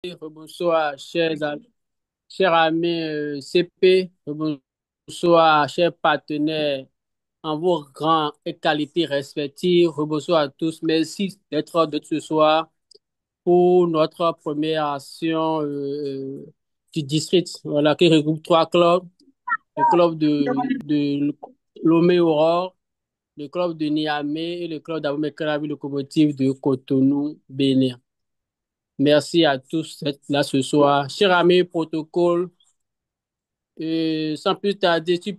Bonsoir, chers amis CP, bonsoir, chers partenaires en vos rangs et qualités respectives. Bonsoir à tous. Merci d'être de ce soir pour notre première action du district, voilà, qui regroupe trois clubs, le club de Lomé-Aurore, le club de Niamey et le club d'Abomey-Calavi Locomotive de Cotonou, Bénin. Merci à tous d'être là ce soir. Cher ami protocole, sans plus tarder, tu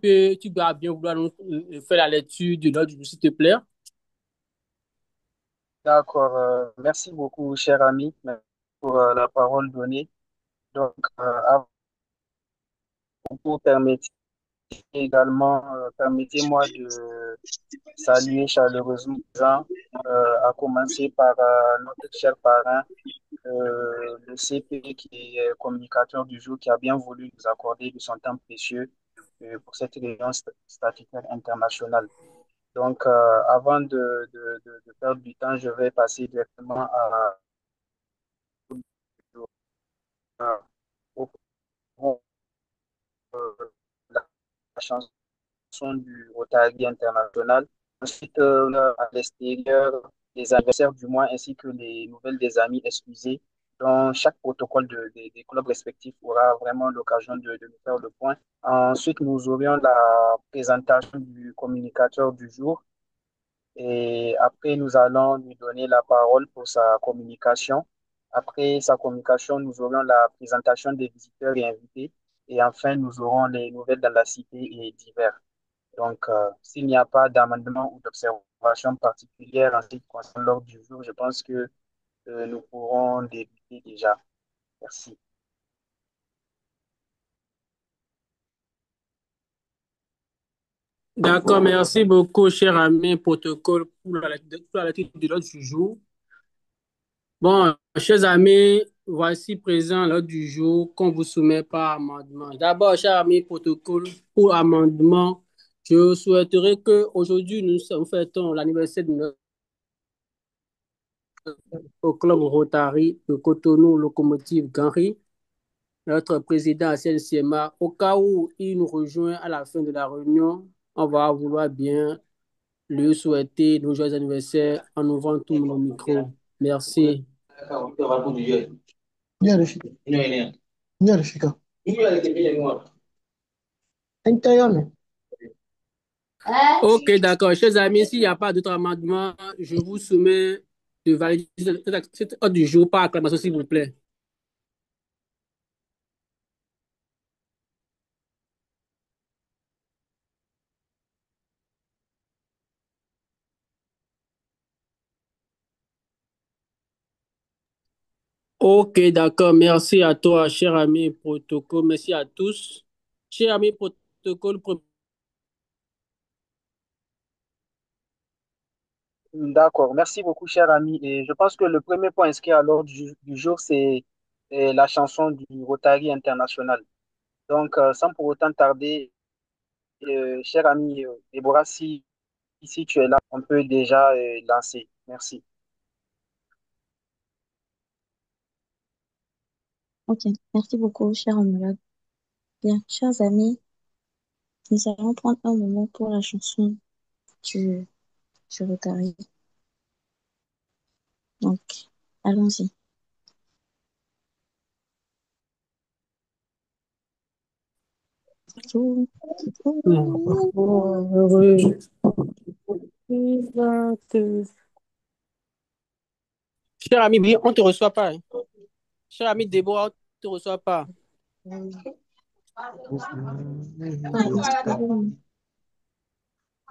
dois bien vouloir nous faire la lecture de l'ordre du jour, s'il te plaît. D'accord, merci beaucoup, cher ami, merci pour la parole donnée. Donc, avant tout, permettez-moi de saluer chaleureusement, à commencer par notre cher parrain, le CP, qui est communicateur du jour, qui a bien voulu nous accorder de son temps précieux pour cette réunion statutaire internationale. Donc, avant de perdre du temps, je vais passer directement au euh, la chanson du Rotary International. Ensuite, à l'extérieur, les anniversaires du mois ainsi que les nouvelles des amis excusés, dont chaque protocole des clubs respectifs aura vraiment l'occasion de nous faire le point. Ensuite, nous aurions la présentation du communicateur du jour et après, nous allons lui donner la parole pour sa communication. Après sa communication, nous aurons la présentation des visiteurs et invités. Et enfin, nous aurons les nouvelles dans la cité et divers. Donc, s'il n'y a pas d'amendement ou d'observation particulière en ce qui concerne l'ordre du jour, je pense que nous pourrons débuter déjà. Merci. D'accord, merci beaucoup, cher ami protocole, pour la lecture de l'ordre du jour. Bon, chers amis, voici présent l'ordre du jour qu'on vous soumet par amendement. D'abord, cher ami protocole, pour amendement, je souhaiterais que aujourd'hui nous fêtons l'anniversaire de notre au club Rotary de Cotonou Locomotive Ganri, notre président Asen Siema. Au cas où il nous rejoint à la fin de la réunion, on va vouloir bien lui souhaiter nos joyeux anniversaires en ouvrant tous nos micros. Merci. Ok, d'accord. Chers amis, s'il n'y a pas d'autres amendements, je vous soumets de valider cet ordre du jour par acclamation, s'il vous plaît. Ok, d'accord. Merci à toi, cher ami protocole. Merci à tous. Cher ami protocole, D'accord. Merci beaucoup, cher ami. Et je pense que le premier point inscrit à l'ordre du jour, c'est la chanson du Rotary International. Donc, sans pour autant tarder, cher ami Déborah, si tu es là, on peut déjà lancer. Merci. Ok, merci beaucoup, cher homologue. Bien, chers amis, nous allons prendre un moment pour la chanson du, du Rotary. Donc, allons-y. Tout, cher ami, oui, on ne te reçoit pas, hein. Cher ami Déborah, on ne te reçoit pas.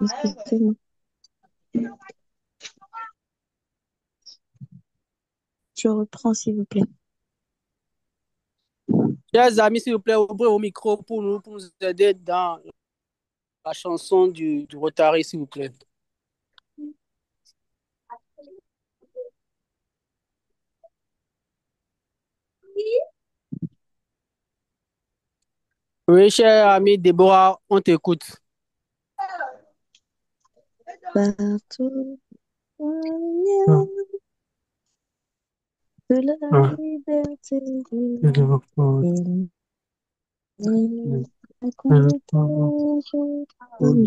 excusez-moi, excusez-moi. Je reprends, s'il vous plaît. Chers amis, s'il vous plaît, ouvrez vos micros pour nous aider dans la chanson du Rotary, s'il vous plaît. Oui, cher ami Déborah, on t'écoute. Partout, de la Ah, liberté et de repos, et de quand je repos. pour le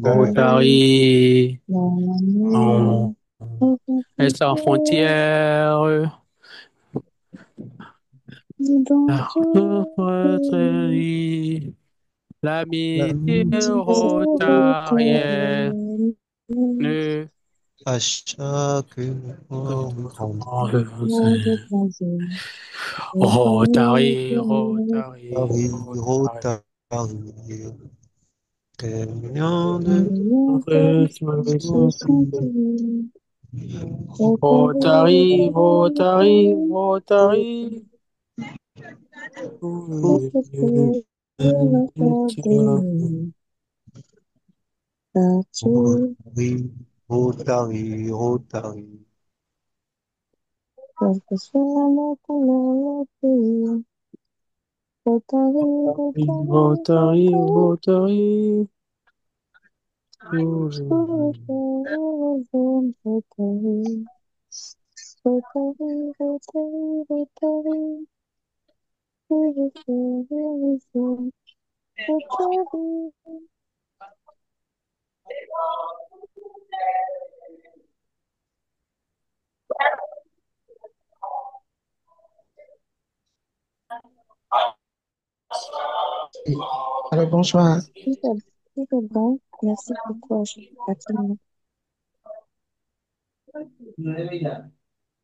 Rotary, l'amour, on est sans frontières. dans La tout pays, Rotary, l'amitié l'amitié rotarienne. rotarienne, À chaque fois où de plaisir, Rotary, Rotary, Paris, Rotary. Rotary, réunion de se sentir, Rotary, Rotary, Rotary. partir, Rotary, Rotary, Rotary. quelle que soit la couleur, la pays, Rotary, Rotary, Rotary, Rotary, Rotary. Rotary, Rotary, Rotary, Rotary, Rotary, Rotary. Alors, bonsoir. Tout est bon. Merci beaucoup à Fatima.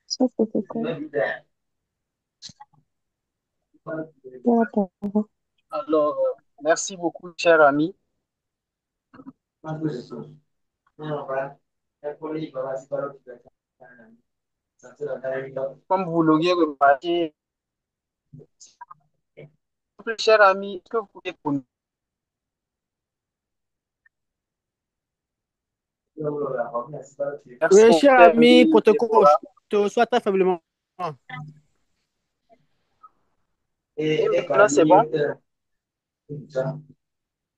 Sauf protocole. Voilà, parole. Alors, merci beaucoup, cher ami. Comme vous l'auriez remarqué, cher ami, est-ce que vous pouvez connaître? Merci Oui, beaucoup cher ami, protocole, je Déborah. te reçois très faiblement. Et maintenant, c'est bon?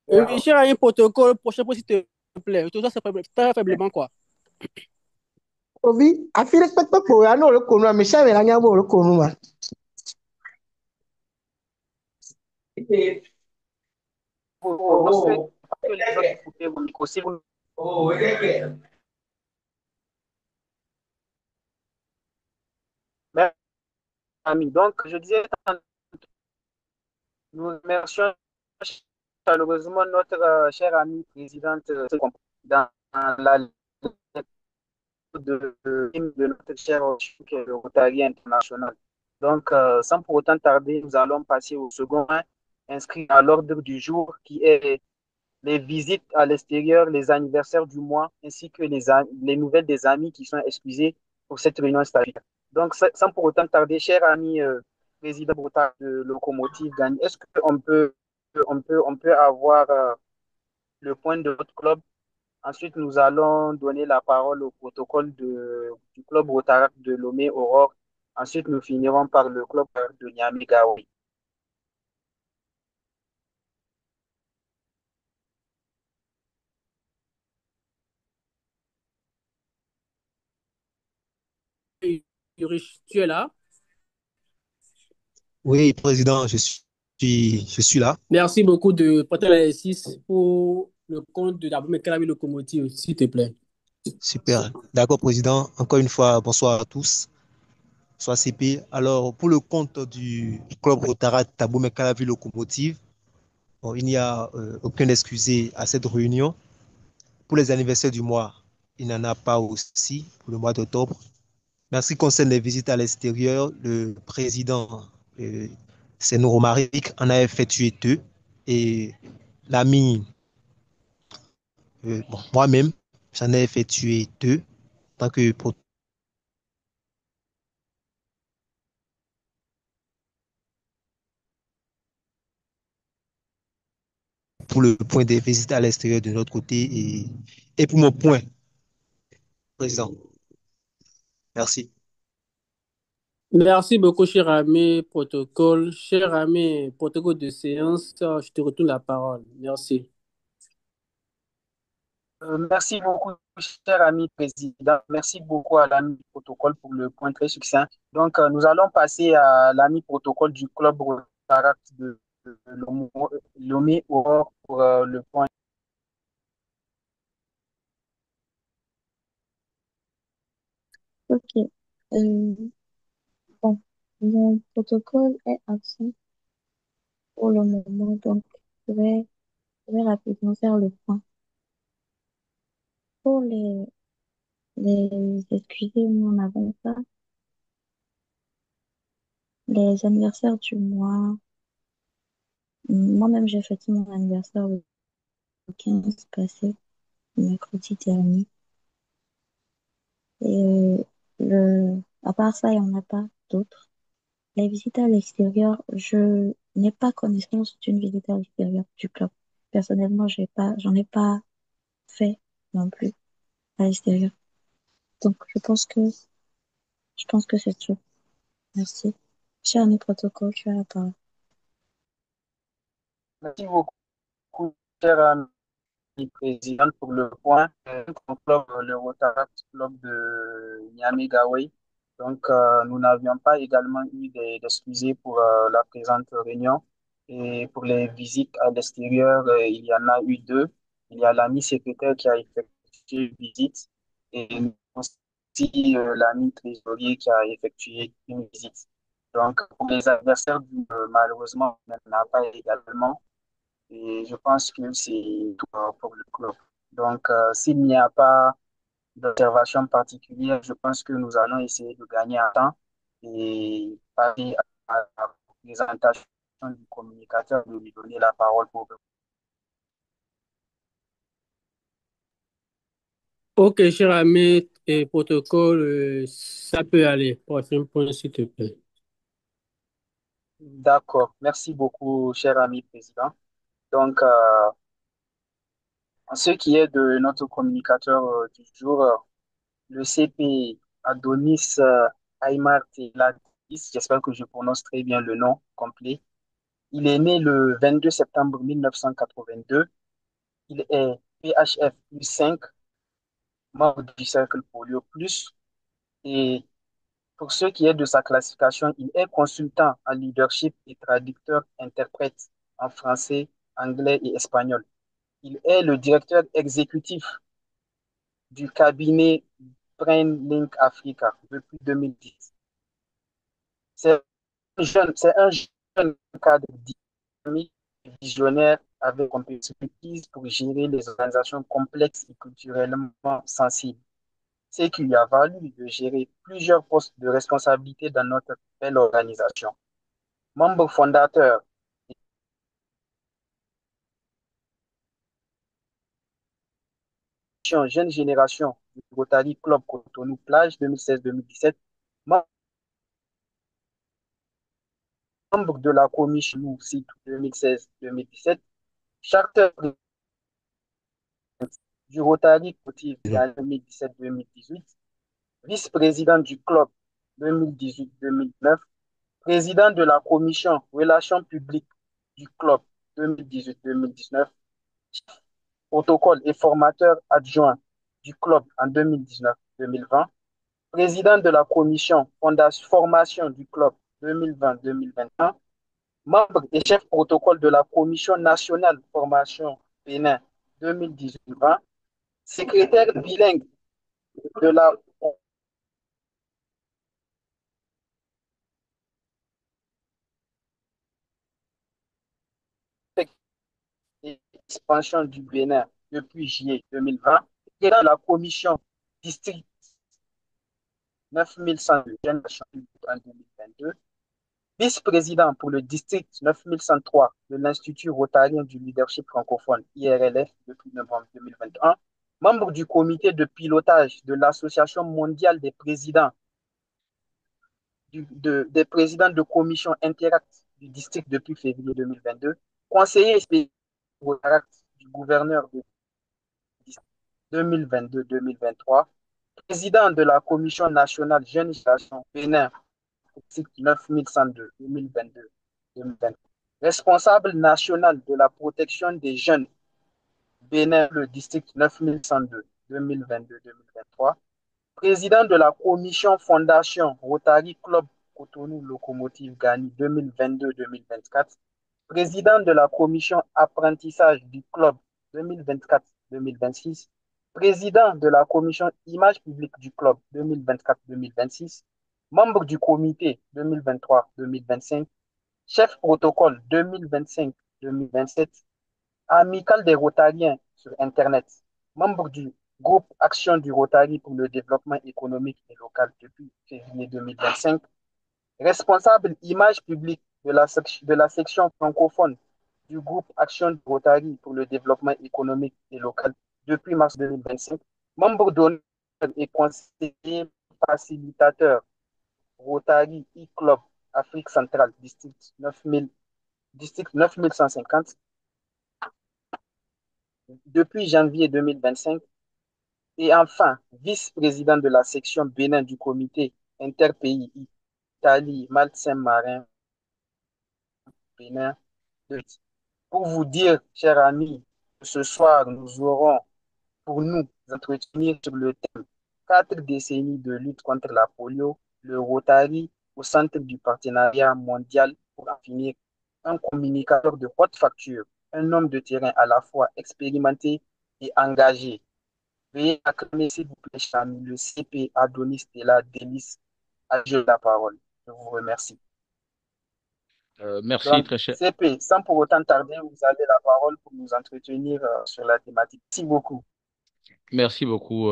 Oui, cher ami, protocole, prochain point, s'il te plaît. Je te reçois très faiblement, quoi. Obi, afi respecte ko ya no le konu me sha me anya bo le konu ma. Lorsque que les autres écoutaient vos micros, si vous merci, ami. Donc, je disais, nous remercions chaleureusement notre chère amie présidente dans la de notre cher le Rotary International. Donc, sans pour autant tarder, nous allons passer au second point inscrit à l'ordre du jour qui est les visites à l'extérieur, les anniversaires du mois, ainsi que les nouvelles des amis qui sont excusés pour cette réunion statutaire. Donc, sans pour autant tarder, cher ami président Rotary de Locomotive Gagne, est-ce on peut avoir le point de votre club. Ensuite, nous allons donner la parole au protocole du club Rotaract de Lomé Aurore. Ensuite, nous finirons par le club de Niamey Gaoui. Yuri, tu es là? Oui, président, je suis là. Merci beaucoup de porter l'exercice pour le compte de la Kalabi Locomotive, s'il te plaît. Super. D'accord, président. Encore une fois, bonsoir à tous. Bonsoir CP. Alors, pour le compte du club Rotaract Taboumé Calavi Locomotive, bon, il n'y a aucun excusé à cette réunion. Pour les anniversaires du mois, il n'y en a pas aussi pour le mois d'octobre. Merci concerne les visites à l'extérieur. Le président, c'est Romaric, en a effectué deux. Et l'ami, bon, moi-même, j'en ai effectué deux. Tant que pour le point des visites à l'extérieur de notre côté et pour mon point, président. Merci. Merci beaucoup, cher ami protocole. Cher ami protocole de séance, je te retourne la parole. Merci. Merci beaucoup, cher ami président. Merci beaucoup à l'ami protocole pour le point très succinct. Donc, nous allons passer à l'ami protocole du club Rotaract de Lomé Aurore pour le point. Ok. Euh, bon, mon protocole est absent pour le moment, donc je vais rapidement faire le point. Pour les excusez, nous n'avons pas les anniversaires du mois. Moi-même, j'ai fêté mon anniversaire le 15 passé, mercredi dernier. Et à part ça, il n'y en a pas d'autres. Les visites à l'extérieur, je n'ai pas connaissance d'une visite à l'extérieur du club. Personnellement, j'en ai pas fait non plus à l'extérieur. Donc, je pense que c'est tout. Merci. Cher ami protocole, tu as la parole. Merci beaucoup, cher ami président, pour le point. Mon club, le Rotaract Club de Niamey-Gaoui. Donc, nous n'avions pas également eu d'excuser pour la présente réunion. Et pour les visites à l'extérieur, il y en a eu deux. Il y a l'ami secrétaire qui a effectué une visite et aussi l'ami trésorier qui a effectué une visite. Donc, pour les adversaires, malheureusement, on n'en a pas également. Et je pense que c'est tout pour le club. Donc, s'il n'y a pas d'observation particulière, je pense que nous allons essayer de gagner en temps et passer à la présentation du communicateur, de lui donner la parole pour. Ok, cher ami et protocole, ça peut aller. Prochain point, s'il te plaît. D'accord. Merci beaucoup, cher ami président. Donc, en ce qui est de notre communicateur du jour, le CP Adonis Aymar Teladis, j'espère que je prononce très bien le nom complet. Il est né le 22 septembre 1982. Il est PHF plus 5, membre du Cercle Polio Plus. Et pour ce qui est de sa classification, il est consultant en leadership et traducteur-interprète en français, anglais et espagnol. Il est le directeur exécutif du cabinet BrainLink Africa depuis 2010. C'est c'est un jeune cadre dynamique et visionnaire avec compétence pour gérer les organisations complexes et culturellement sensibles. Ce qui lui a valu de gérer plusieurs postes de responsabilité dans notre belle organisation. Membre fondateur de Jeune Génération du Rotary Club Cotonou Plage 2016-2017, membre de la commission site 2016-2017, charter du Rotary Côte Président. 2017-2018, vice-président du club 2018-2019, président de la commission relations publiques du club 2018-2019, protocole et formateur adjoint du club en 2019-2020, président de la commission formation du club 2020-2021, membre et chef protocole de la commission nationale formation Bénin 2018-20, secrétaire bilingue de la expansion du Bénin depuis juillet 2020, président de la commission district 9100 de jeunes en 2022, vice-président pour le district 9103 de l'Institut rotarien du leadership francophone IRLF depuis novembre 2021, membre du comité de pilotage de l'Association mondiale des présidents, des présidents de commission Interact du district depuis février 2022, conseiller spécial du gouverneur de 2022-2023, président de la commission nationale Jeune Génération Bénin, district 9102 2022-2023, responsable national de la protection des jeunes Bénin, le district 9102, 2022-2023. Président de la commission Fondation Rotary Club Cotonou Locomotive Gani 2022-2024. Président de la commission apprentissage du club 2024-2026. Président de la commission image publique du club 2024-2026. Membre du comité 2023-2025. Chef protocole 2025-2027. Amical des Rotariens sur Internet, membre du groupe Action du Rotary pour le développement économique et local depuis février 2025, responsable image publique de la section francophone du groupe Action du Rotary pour le développement économique et local depuis mars 2025, membre d'honneur et conseiller facilitateur Rotary e-Club Afrique centrale, district 9150, depuis janvier 2025. Et enfin, vice-président de la section Bénin du comité interpays Italie, Malte, Saint-Marin, Bénin. Pour vous dire, chers amis, ce soir, nous aurons pour nous entretenir sur le thème 4 décennies de lutte contre la polio, le Rotary au centre du partenariat mondial pour en finir, un communicateur de haute facture, un homme de terrain à la fois expérimenté et engagé. Veuillez acclamer, s'il vous plaît, chers amis, le CP Adonis Stella Delis a la parole. Je vous remercie. Merci, Donc, très cher. CP, sans pour autant tarder, vous avez la parole pour nous entretenir sur la thématique. Merci beaucoup. Merci beaucoup,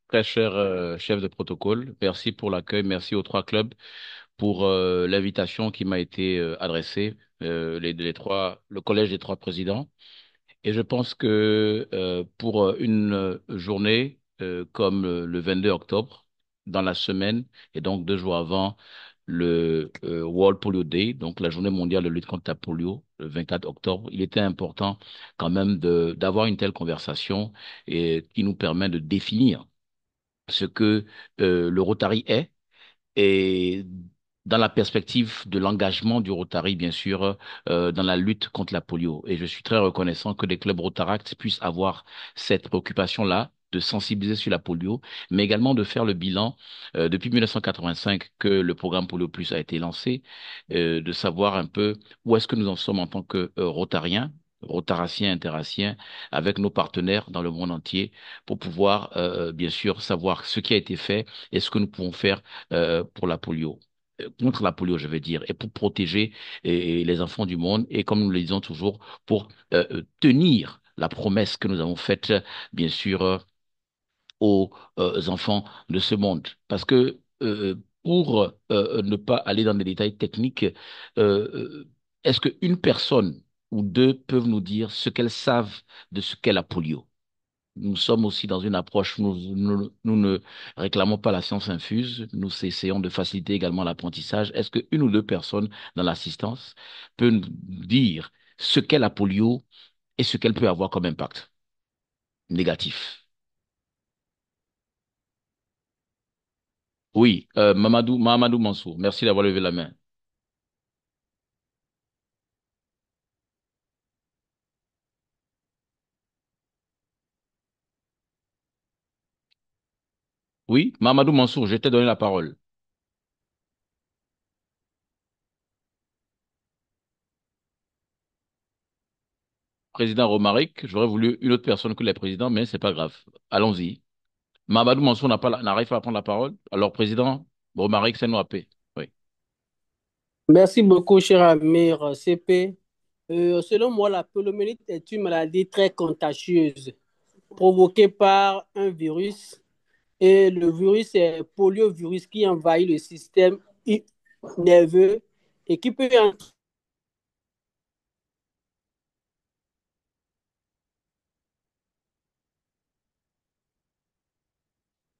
très cher chef de protocole. Merci pour l'accueil. Merci aux trois clubs pour l'invitation qui m'a été adressée, le collège des trois présidents. Et je pense que pour une journée comme le 22 octobre, dans la semaine, et donc 2 jours avant le World Polio Day, donc la journée mondiale de lutte contre la polio, le 24 octobre, il était important quand même d'avoir une telle conversation et qui nous permet de définir ce que le Rotary est et dans la perspective de l'engagement du Rotary, bien sûr, dans la lutte contre la polio. Et je suis très reconnaissant que les clubs Rotaract puissent avoir cette préoccupation-là de sensibiliser sur la polio, mais également de faire le bilan depuis 1985 que le programme Polio Plus a été lancé, de savoir un peu où est-ce que nous en sommes en tant que Rotariens, Rotaraciens, Interraciens, avec nos partenaires dans le monde entier, pour pouvoir, bien sûr, savoir ce qui a été fait et ce que nous pouvons faire pour la polio, contre la polio, je veux dire, et pour protéger les enfants du monde, et comme nous le disons toujours, pour tenir la promesse que nous avons faite, bien sûr, aux enfants de ce monde. Parce que pour ne pas aller dans des détails techniques, est-ce qu'une personne ou deux peuvent nous dire ce qu'elles savent de ce qu'est la polio? Nous sommes aussi dans une approche, nous ne réclamons pas la science infuse, nous essayons de faciliter également l'apprentissage. Est-ce qu'une ou deux personnes dans l'assistance peuvent nous dire ce qu'est la polio et ce qu'elle peut avoir comme impact négatif? Oui, Mamadou Mansour, merci d'avoir levé la main. Oui, Mamadou Mansour, je t'ai donné la parole. Président Romaric, j'aurais voulu une autre personne que les présidents, mais c'est pas grave. Allons-y. Mamadou Mansour n'arrive pas à prendre la parole. Alors, président Romaric, c'est nous à paix. Oui. Merci beaucoup, cher Amir CP. Selon moi, la poliomyélite est une maladie très contagieuse provoquée par un virus. Et le virus est poliovirus qui envahit le système nerveux et qui peut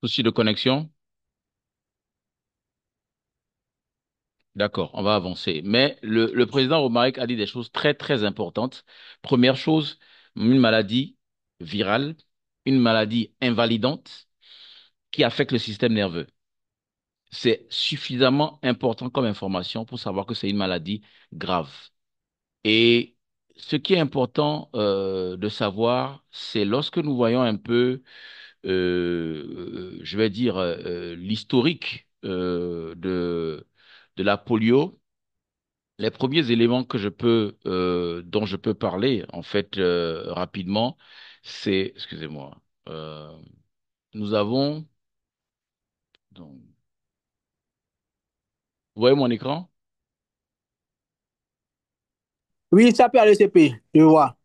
Souci de connexion? D'accord, on va avancer. Mais le président Romaric a dit des choses très, très importantes. Première chose, une maladie virale, une maladie invalidante qui affecte le système nerveux. C'est suffisamment important comme information pour savoir que c'est une maladie grave. Et ce qui est important de savoir, c'est lorsque nous voyons un peu, je vais dire, l'historique de la polio. Les premiers éléments dont je peux parler, en fait, rapidement, c'est, excusez-moi, euh, nous avons, donc, vous voyez mon écran? Oui, ça peut aller, CP, je vois.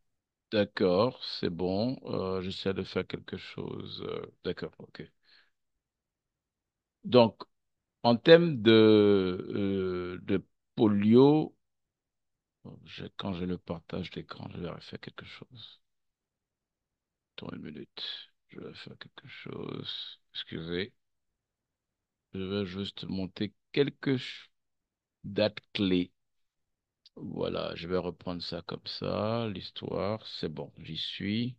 D'accord, c'est bon. J'essaie de faire quelque chose. D'accord, ok. Donc, en termes de polio, quand je le partage d'écran, je vais refaire quelque chose. Attends une minute. Je vais faire quelque chose. Excusez. Je vais juste monter quelques dates clés. Voilà, je vais reprendre ça comme ça. L'histoire, c'est bon, j'y suis.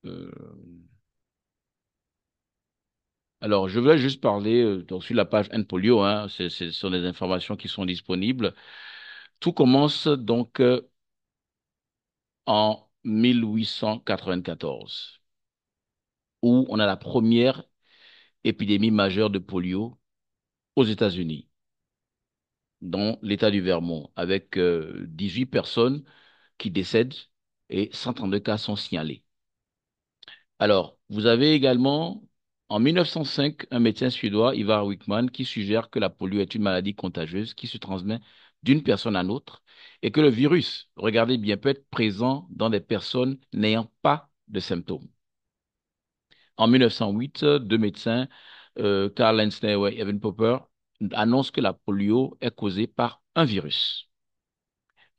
Euh, Alors, je voulais juste parler donc sur la page Npolio, hein, ce sont des informations qui sont disponibles. Tout commence donc en 1894, où on a la première épidémie majeure de polio aux États-Unis, dans l'État du Vermont, avec 18 personnes qui décèdent et 132 cas sont signalés. Alors, vous avez également, en 1905, un médecin suédois, Ivar Wickman, qui suggère que la polio est une maladie contagieuse qui se transmet d'une personne à l'autre et que le virus, regardez bien, peut être présent dans des personnes n'ayant pas de symptômes. En 1908, deux médecins, Karl Lenzner et Evan Popper, annoncent que la polio est causée par un virus.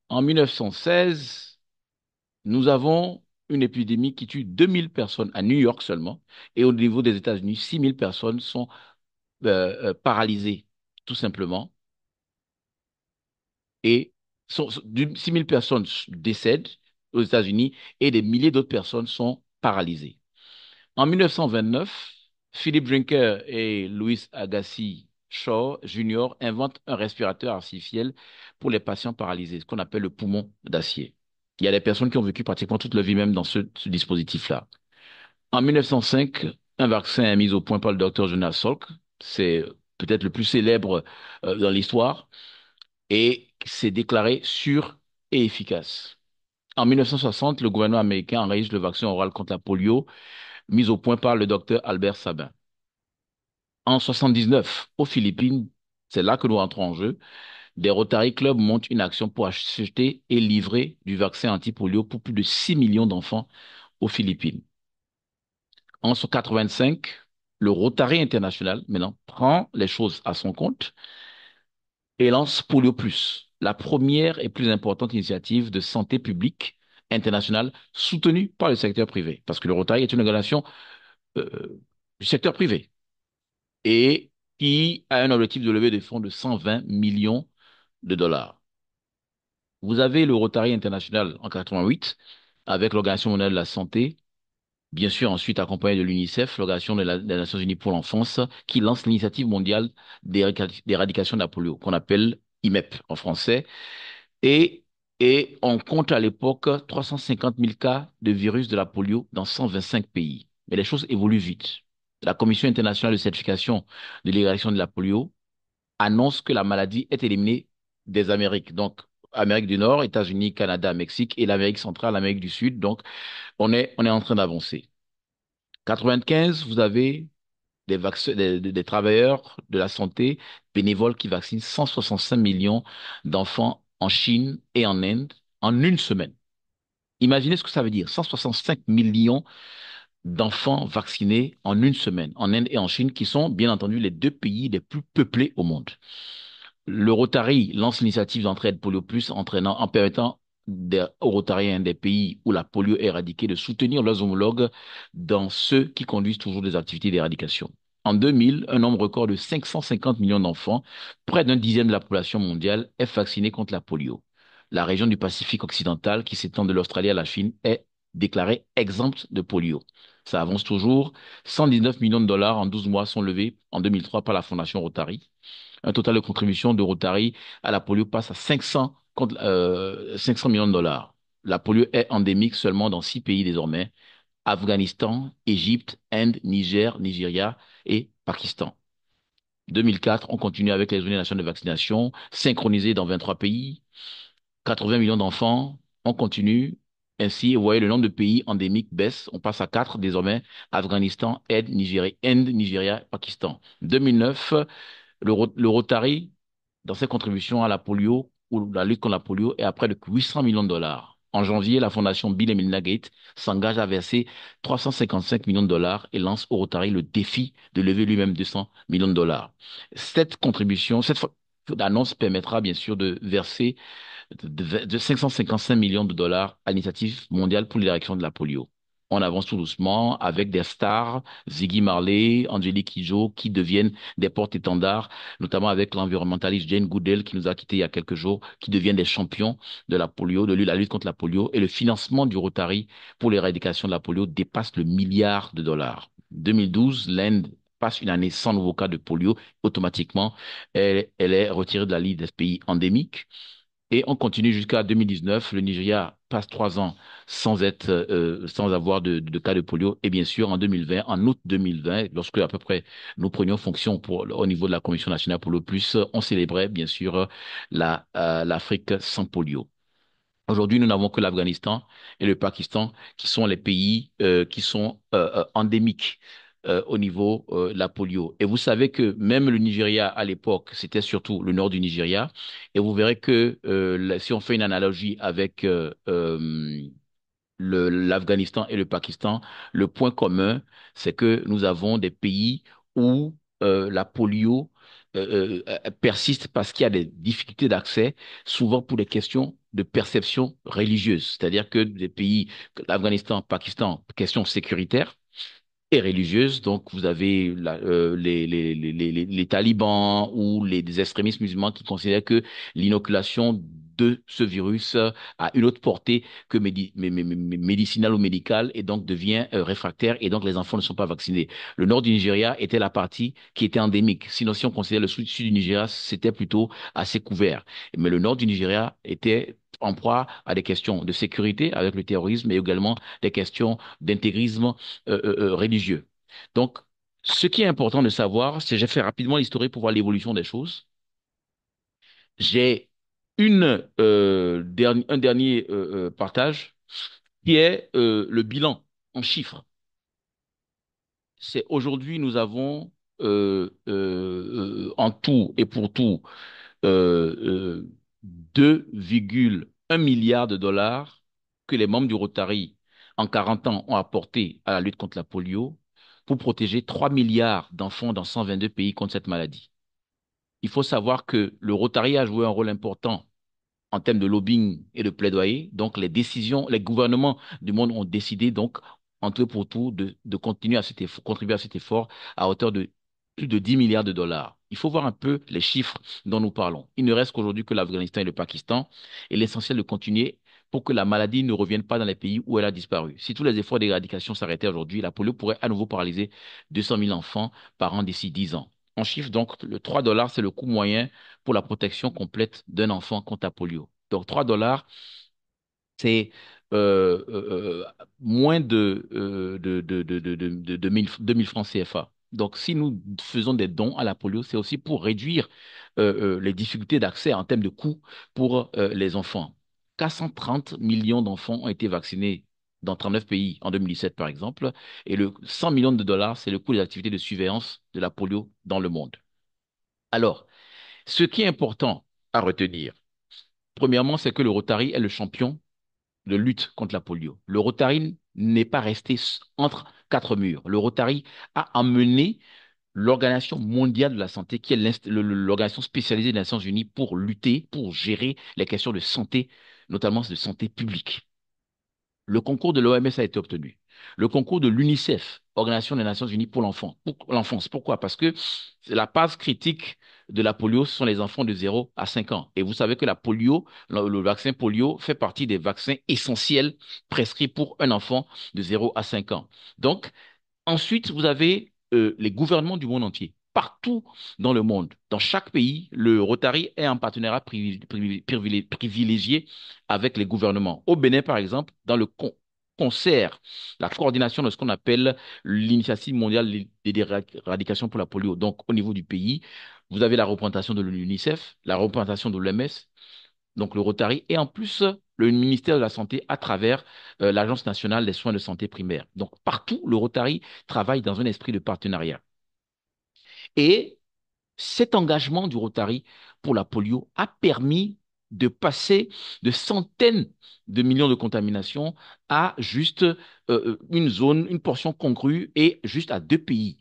En 1916, nous avons une épidémie qui tue 2000 personnes à New York seulement, et au niveau des États-Unis, 6000 personnes sont paralysées, tout simplement, et 6000 personnes décèdent aux États-Unis, et des milliers d'autres personnes sont paralysées. En 1929, Philip Drinker et Louis Agassiz Shaw Jr. inventent un respirateur artificiel pour les patients paralysés, ce qu'on appelle le poumon d'acier. Il y a des personnes qui ont vécu pratiquement toute leur vie même dans ce dispositif-là. En 1905, un vaccin est mis au point par le docteur Jonas Salk. C'est peut-être le plus célèbre dans l'histoire et c'est déclaré sûr et efficace. En 1960, le gouvernement américain enregistre le vaccin oral contre la polio mis au point par le docteur Albert Sabin. En 79, aux Philippines, c'est là que nous rentrons en jeu, des Rotary Club montent une action pour acheter et livrer du vaccin anti-polio pour plus de 6 millions d'enfants aux Philippines. En 1985, le Rotary International, maintenant, prend les choses à son compte et lance Polio Plus, la première et plus importante initiative de santé publique internationale soutenue par le secteur privé, parce que le Rotary est une organisation euh, du secteur privé et qui a un objectif de lever des fonds de 120 millions de dollars. Vous avez le Rotary International en 88 avec l'Organisation mondiale de la santé, bien sûr ensuite accompagné de l'UNICEF, l'Organisation des Nations Unies pour l'enfance, qui lance l'initiative mondiale d'éradication de la polio, qu'on appelle IMEP en français. Et, et on compte à l'époque 350 000 cas de virus de la polio dans 125 pays. Mais les choses évoluent vite. La Commission internationale de certification de l'éradication de la polio annonce que la maladie est éliminée des Amériques. Donc, Amérique du Nord, États-Unis, Canada, Mexique et l'Amérique centrale, l'Amérique du Sud. Donc, on est en train d'avancer. 95, vous avez des travailleurs de la santé bénévoles qui vaccinent 165 millions d'enfants en Chine et en Inde en une semaine. Imaginez ce que ça veut dire. 165 millions d'enfants vaccinés en une semaine en Inde et en Chine, qui sont bien entendu les deux pays les plus peuplés au monde. Le Rotary lance l'initiative d'entraide Polio Plus en permettant aux Rotariens des pays où la polio est éradiquée de soutenir leurs homologues dans ceux qui conduisent toujours des activités d'éradication. En 2000, un nombre record de 550 millions d'enfants, près d'un dixième de la population mondiale, est vacciné contre la polio. La région du Pacifique occidental, qui s'étend de l'Australie à la Chine, est déclarée exempte de polio. Ça avance toujours. 119 millions de dollars en 12 mois sont levés en 2003 par la Fondation Rotary. Un total de contribution de Rotary à la polio passe à 500 contre 500 millions de dollars. La polio est endémique seulement dans 6 pays désormais: Afghanistan, Égypte, Inde, Niger, Nigeria et Pakistan. 2004, on continue avec les journées nationales de vaccination, synchronisées dans 23 pays, 80 millions d'enfants, on continue. Ainsi, vous voyez, le nombre de pays endémiques baisse, on passe à 4 désormais: Afghanistan, Inde, Nigeria, Pakistan. 2009, le Rotary, dans ses contributions à la polio ou la lutte contre la polio, est à près de 800 millions de dollars. En janvier, la fondation Bill et Melinda Gates s'engage à verser 355 millions de dollars et lance au Rotary le défi de lever lui-même 200 millions de dollars. Cette contribution, cette annonce permettra bien sûr de verser de 555 millions de dollars à l'initiative mondiale pour l'érection de la polio. On avance tout doucement avec des stars, Ziggy Marley, Angélique Kidjo, qui deviennent des porte-étendards, notamment avec l'environnementaliste Jane Goodall, qui nous a quittés il y a quelques jours, qui deviennent des champions de la polio, de la lutte contre la polio. Et le financement du Rotary pour l'éradication de la polio dépasse le milliard de dollars. 2012, l'Inde passe une année sans nouveau cas de polio. Automatiquement, elle est retirée de la liste des pays endémiques. Et on continue jusqu'à 2019. Le Nigeria passe 3 ans sans avoir de cas de polio. Et bien sûr, en 2020, en août 2020, lorsque à peu près nous prenions fonction au niveau de la Commission nationale pour le plus, on célébrait bien sûr l'Afrique sans polio. Aujourd'hui, nous n'avons que l'Afghanistan et le Pakistan qui sont les pays qui sont endémiques au niveau de la polio. Et vous savez que même le Nigeria, à l'époque, c'était surtout le nord du Nigeria. Et vous verrez que si on fait une analogie avec l'Afghanistan et le Pakistan, le point commun, c'est que nous avons des pays où la polio persiste parce qu'il y a des difficultés d'accès, souvent pour des questions de perception religieuse. C'est-à-dire que des pays, l'Afghanistan, Pakistan, question sécuritaire et religieuse. Donc, vous avez les talibans ou des extrémistes musulmans qui considèrent que l'inoculation de ce virus a une autre portée que médicinale ou médicale et donc devient réfractaire et donc les enfants ne sont pas vaccinés. Le nord du Nigeria était la partie qui était endémique. Sinon, si on considère le sud du Nigeria, c'était plutôt assez couvert. Mais le nord du Nigeria était en proie à des questions de sécurité avec le terrorisme et également des questions d'intégrisme religieux. Donc, ce qui est important de savoir, c'est j'ai fait rapidement l'historique pour voir l'évolution des choses. J'ai un dernier partage qui est le bilan en chiffres. C'est aujourd'hui, nous avons en tout et pour tout euh, euh, 2,1 milliards de dollars que les membres du Rotary en 40 ans ont apporté à la lutte contre la polio pour protéger 3 milliards d'enfants dans 122 pays contre cette maladie. Il faut savoir que le Rotary a joué un rôle important en termes de lobbying et de plaidoyer. Donc, les gouvernements du monde ont décidé, donc, en tout et pour tout, de continuer à contribuer à cet effort à hauteur de plus de 10 milliards de dollars. Il faut voir un peu les chiffres dont nous parlons. Il ne reste qu'aujourd'hui que l'Afghanistan et le Pakistan, et l'essentiel de continuer pour que la maladie ne revienne pas dans les pays où elle a disparu. Si tous les efforts d'éradication s'arrêtaient aujourd'hui, la polio pourrait à nouveau paralyser 200 000 enfants par an d'ici 10 ans. En chiffre, donc, le 3 dollars, c'est le coût moyen pour la protection complète d'un enfant contre la polio. Donc, 3 dollars, c'est moins de 1000 francs CFA. Donc, si nous faisons des dons à la polio, c'est aussi pour réduire les difficultés d'accès en termes de coûts pour les enfants. 430 millions d'enfants ont été vaccinés dans 39 pays en 2017, par exemple, et le 100 millions de dollars, c'est le coût des activités de surveillance de la polio dans le monde. Alors, ce qui est important à retenir, premièrement, c'est que le Rotary est le champion de lutte contre la polio. Le Rotary n'est pas resté entre quatre murs. Le Rotary a amené l'Organisation mondiale de la santé, qui est l'organisation spécialisée des Nations Unies pour lutter, pour gérer les questions de santé, notamment de santé publique. Le concours de l'OMS a été obtenu. Le concours de l'UNICEF, Organisation des Nations Unies pour l'enfance. Pourquoi? Parce que la phase critique de la polio, ce sont les enfants de 0 à 5 ans. Et vous savez que la polio, le vaccin polio fait partie des vaccins essentiels prescrits pour un enfant de 0 à 5 ans. Donc, ensuite, vous avez les gouvernements du monde entier partout dans le monde. Dans chaque pays, le Rotary est en partenariat privilégié avec les gouvernements. Au Bénin, par exemple, dans le concert, la coordination de ce qu'on appelle l'initiative mondiale d'éradication pour la polio. Donc, au niveau du pays, vous avez la représentation de l'UNICEF, la représentation de l'OMS, donc le Rotary, et en plus, le ministère de la Santé à travers l'Agence nationale des soins de santé primaire. Donc, partout, le Rotary travaille dans un esprit de partenariat. Et cet engagement du Rotary pour la polio a permis de passer de centaines de millions de contaminations à juste une zone, une portion congrue et juste à 2 pays.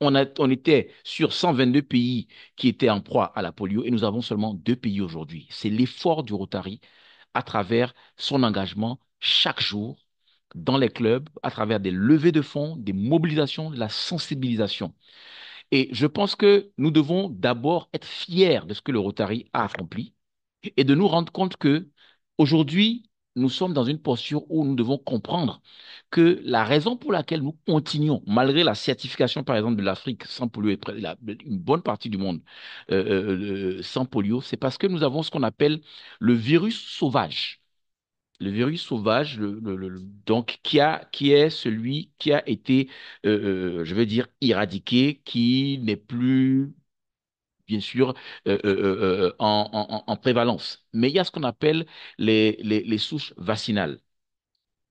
On était sur 122 pays qui étaient en proie à la polio et nous avons seulement 2 pays aujourd'hui. C'est l'effort du Rotary à travers son engagement chaque jour dans les clubs, à travers des levées de fonds, des mobilisations, de la sensibilisation. Et je pense que nous devons d'abord être fiers de ce que le Rotary a accompli et de nous rendre compte que aujourd'hui, nous sommes dans une posture où nous devons comprendre que la raison pour laquelle nous continuons, malgré la certification, par exemple, de l'Afrique sans polio et une bonne partie du monde sans polio, c'est parce que nous avons ce qu'on appelle le virus sauvage. Le virus sauvage, donc qui est celui qui a été, je veux dire, éradiqué, qui n'est plus, bien sûr, en prévalence. Mais il y a ce qu'on appelle les souches vaccinales.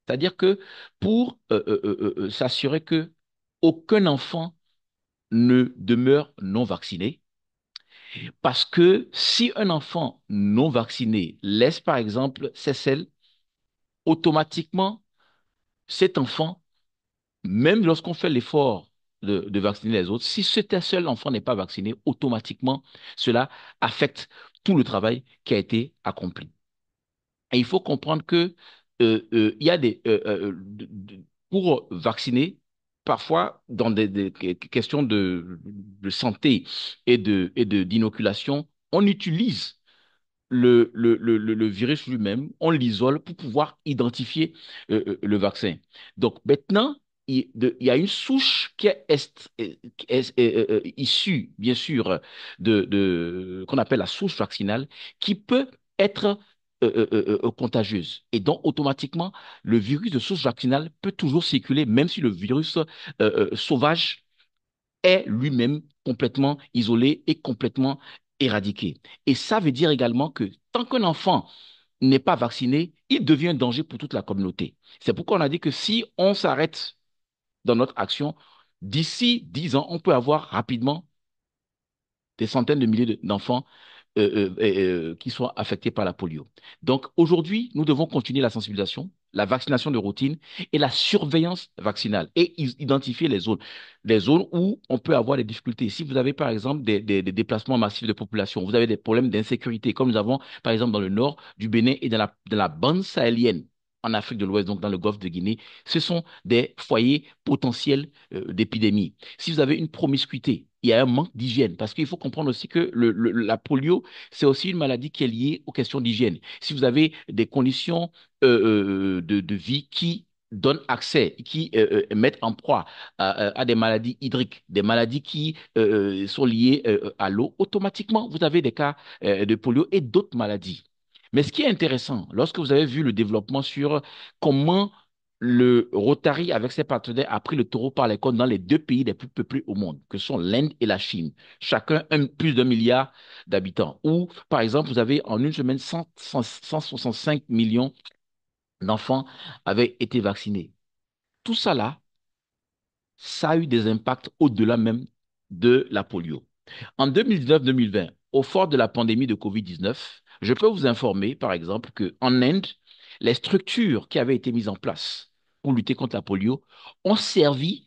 C'est-à-dire que pour s'assurer que aucun enfant ne demeure non vacciné, parce que si un enfant non vacciné laisse, par exemple, ses selles, automatiquement, cet enfant, même lorsqu'on fait l'effort de vacciner les autres, si cet seul enfant n'est pas vacciné, automatiquement, cela affecte tout le travail qui a été accompli. Et il faut comprendre que il y a pour vacciner, parfois dans des questions de santé d'inoculation, on utilise le virus lui-même, on l'isole pour pouvoir identifier le vaccin. Donc maintenant, il y a une souche qui est issue, bien sûr, qu'on appelle la souche vaccinale, qui peut être contagieuse. Et donc, automatiquement, le virus de souche vaccinale peut toujours circuler, même si le virus sauvage est lui-même complètement isolé et complètement éradiqué. Et ça veut dire également que tant qu'un enfant n'est pas vacciné, il devient un danger pour toute la communauté. C'est pourquoi on a dit que si on s'arrête dans notre action, d'ici 10 ans, on peut avoir rapidement des centaines de milliers d'enfants qui sont affectés par la polio. Donc aujourd'hui, nous devons continuer la sensibilisation, la vaccination de routine et la surveillance vaccinale et identifier les zones où on peut avoir des difficultés. Si vous avez par exemple des déplacements massifs de population, vous avez des problèmes d'insécurité, comme nous avons par exemple dans le nord du Bénin et dans la bande sahélienne. En Afrique de l'Ouest, donc dans le golfe de Guinée, ce sont des foyers potentiels d'épidémie. Si vous avez une promiscuité, il y a un manque d'hygiène parce qu'il faut comprendre aussi que la polio, c'est aussi une maladie qui est liée aux questions d'hygiène. Si vous avez des conditions de vie qui donnent accès, qui mettent en proie à des maladies hydriques, des maladies qui sont liées à l'eau, automatiquement, vous avez des cas de polio et d'autres maladies. Mais ce qui est intéressant, lorsque vous avez vu le développement sur comment le Rotary, avec ses partenaires, a pris le taureau par les cornes dans les 2 pays les plus peuplés au monde, que sont l'Inde et la Chine. Chacun plus d'1 milliard d'habitants. Ou, par exemple, vous avez en une semaine 165 millions d'enfants avaient été vaccinés. Tout ça là, ça a eu des impacts au-delà même de la polio. En 2019-2020, au fort de la pandémie de Covid-19, je peux vous informer, par exemple, qu'en Inde, les structures qui avaient été mises en place pour lutter contre la polio ont servi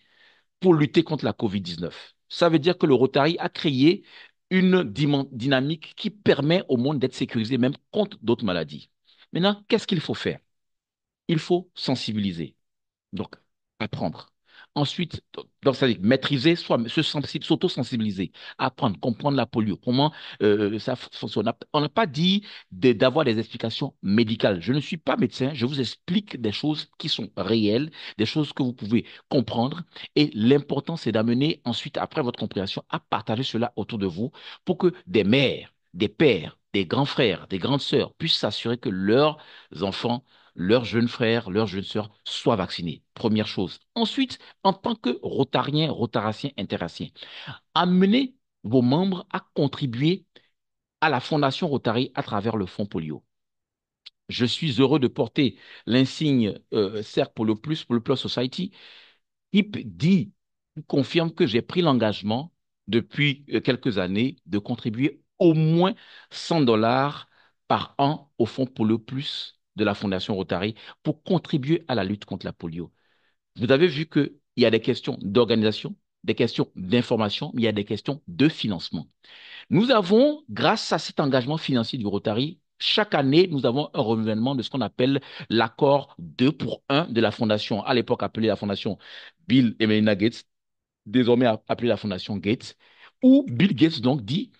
pour lutter contre la Covid-19. Ça veut dire que le Rotary a créé une dynamique qui permet au monde d'être sécurisé même contre d'autres maladies. Maintenant, qu'est-ce qu'il faut faire? Il faut sensibiliser, donc apprendre. Ensuite, donc, c'est-à-dire maîtriser, s'auto-sensibiliser, apprendre, comprendre la polio, comment ça fonctionne. On n'a pas dit d'avoir des explications médicales. Je ne suis pas médecin, je vous explique des choses qui sont réelles, des choses que vous pouvez comprendre. Et l'important, c'est d'amener ensuite, après votre compréhension, à partager cela autour de vous pour que des mères, des pères, des grands frères, des grandes sœurs puissent s'assurer que leurs enfants, leurs jeunes frères, leurs jeunes sœurs soient vaccinés. Première chose. Ensuite, en tant que rotarien, rotaracien, interracien, amenez vos membres à contribuer à la Fondation Rotary à travers le Fonds Polio. Je suis heureux de porter l'insigne Cercle Polio Plus Society, qui dit, qui confirme que j'ai pris l'engagement depuis quelques années de contribuer au moins 100 dollars par an au Fonds Polio Plus de la Fondation Rotary pour contribuer à la lutte contre la polio. Vous avez vu qu'il y a des questions d'organisation, des questions d'information, mais il y a des questions de financement. Nous avons, grâce à cet engagement financier du Rotary, chaque année, nous avons un renouvellement de ce qu'on appelle l'accord 2 pour 1 de la fondation, à l'époque appelée la fondation Bill et Melinda Gates, désormais appelée la fondation Gates, où Bill Gates donc dit,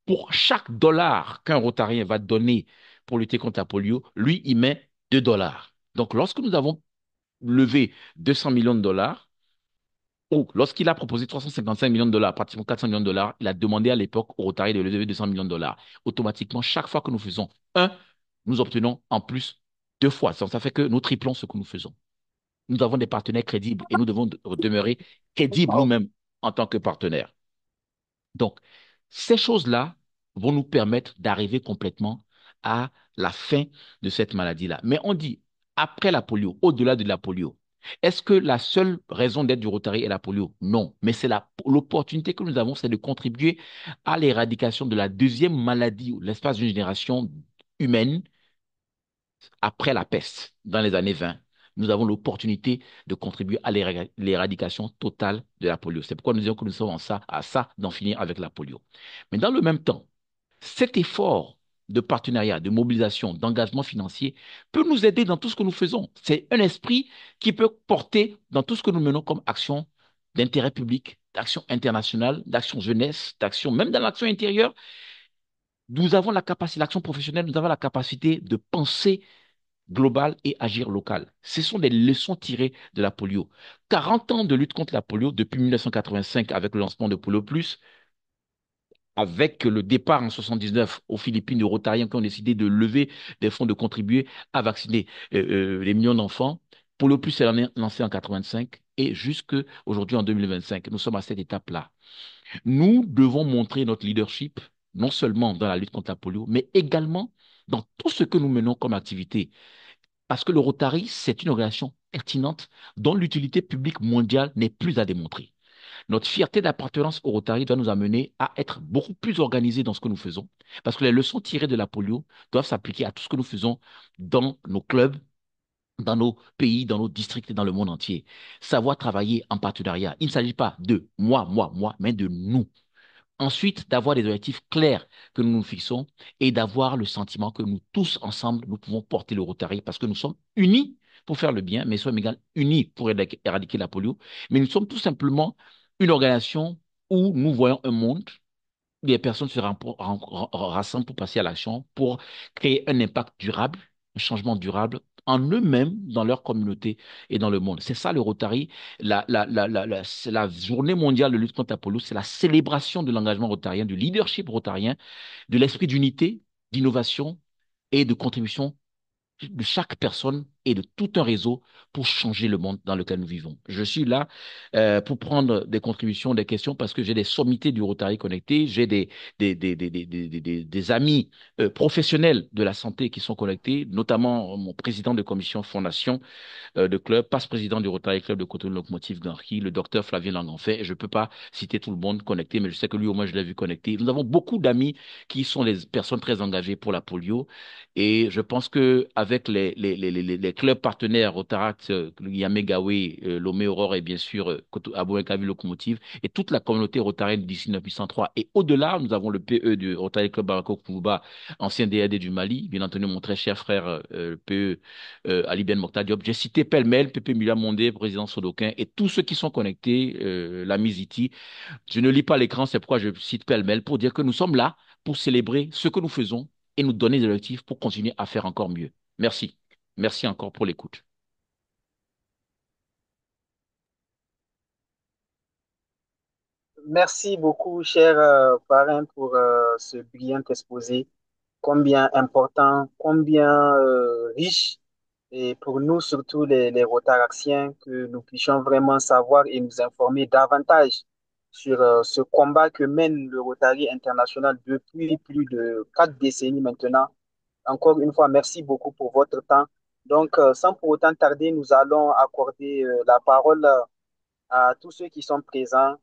pour chaque dollar qu'un Rotarien va donner pour lutter contre la polio, lui, il met 2 dollars. Donc, lorsque nous avons levé 200 millions de dollars, ou lorsqu'il a proposé 355 millions de dollars, pratiquement 400 millions de dollars, il a demandé à l'époque au Rotary de lever 200 millions de dollars. Automatiquement, chaque fois que nous faisons un, nous obtenons en plus deux fois. Ça fait que nous triplons ce que nous faisons. Nous avons des partenaires crédibles et nous devons demeurer crédibles nous-mêmes en tant que partenaires. Donc, ces choses-là vont nous permettre d'arriver complètement à la fin de cette maladie-là. Mais on dit, après la polio, au-delà de la polio, est-ce que la seule raison d'être du Rotary est la polio? Non, mais c'est l'opportunité que nous avons, c'est de contribuer à l'éradication de la deuxième maladie, l'espace d'une génération humaine, après la peste, dans les années 20. Nous avons l'opportunité de contribuer à l'éradication totale de la polio. C'est pourquoi nous disons que nous sommes à ça d'en finir avec la polio. Mais dans le même temps, cet effort de partenariat, de mobilisation, d'engagement financier peut nous aider dans tout ce que nous faisons. C'est un esprit qui peut porter dans tout ce que nous menons comme action d'intérêt public, d'action internationale, d'action jeunesse, d'action même dans l'action intérieure. Nous avons la capacité, l'action professionnelle, nous avons la capacité de penser global et agir local. Ce sont des leçons tirées de la polio. 40 ans de lutte contre la polio depuis 1985 avec le lancement de Polio Plus, avec le départ en 79 aux Philippines de Rotariens qui ont décidé de lever des fonds, de contribuer à vacciner les millions d'enfants. Polio Plus est lancé en 85 et jusque aujourd'hui en 2025. Nous sommes à cette étape-là. Nous devons montrer notre leadership, non seulement dans la lutte contre la polio, mais également dans tout ce que nous menons comme activité. Parce que le Rotary, c'est une organisation pertinente dont l'utilité publique mondiale n'est plus à démontrer. Notre fierté d'appartenance au Rotary doit nous amener à être beaucoup plus organisés dans ce que nous faisons, parce que les leçons tirées de la polio doivent s'appliquer à tout ce que nous faisons dans nos clubs, dans nos pays, dans nos districts et dans le monde entier. Savoir travailler en partenariat. Il ne s'agit pas de moi, mais de nous. Ensuite, d'avoir des objectifs clairs que nous nous fixons et d'avoir le sentiment que nous tous ensemble, nous pouvons porter le Rotary parce que nous sommes unis pour faire le bien, mais nous sommes également unis pour éradiquer la polio. Mais nous sommes tout simplement une organisation où nous voyons un monde où les personnes se rassemblent pour passer à l'action, pour créer un impact durable, un changement durable en eux-mêmes, dans leur communauté et dans le monde. C'est ça le Rotary. C'est la journée mondiale de lutte contre la polio, c'est la célébration de l'engagement rotarien, du leadership rotarien, de l'esprit d'unité, d'innovation et de contribution de chaque personne et de tout un réseau pour changer le monde dans lequel nous vivons. Je suis là pour prendre des contributions, des questions, parce que j'ai des sommités du Rotary connectés, j'ai des amis professionnels de la santé qui sont connectés, notamment mon président de commission fondation de club, passe-président du Rotary Club de Cotonou Locomotive Ganri, le docteur Flavien Langenfay. Je ne peux pas citer tout le monde connecté, mais je sais que lui, au moins, je l'ai vu connecté. Nous avons beaucoup d'amis qui sont des personnes très engagées pour la polio. Et je pense que avec les clubs partenaires, Rotaract, Yamegawe, Lomé Aurore et bien sûr Abouin-Kavi Locomotive et toute la communauté rotarienne d'ici 1803. Et au-delà, nous avons le PE du Rotary Club Bamako Kourouba, ancien DRD du Mali, bien entendu mon très cher frère le PE Ali Ben Mokhtar Diop. J'ai cité pêle-mêle, Pépé Mila Mondé, président Sodokin et tous ceux qui sont connectés, l'ami Ziti. Je ne lis pas l'écran, c'est pourquoi je cite pêle-mêle pour dire que nous sommes là pour célébrer ce que nous faisons et nous donner des objectifs pour continuer à faire encore mieux. Merci. Merci encore pour l'écoute. Merci beaucoup, cher parrain, pour ce brillant exposé, combien important, combien riche, et pour nous, surtout les Rotaraxiens, que nous puissions vraiment savoir et nous informer davantage sur ce combat que mène le Rotary International depuis plus de 4 décennies maintenant. Encore une fois, merci beaucoup pour votre temps. Donc, sans pour autant tarder, nous allons accorder la parole à tous ceux qui sont présents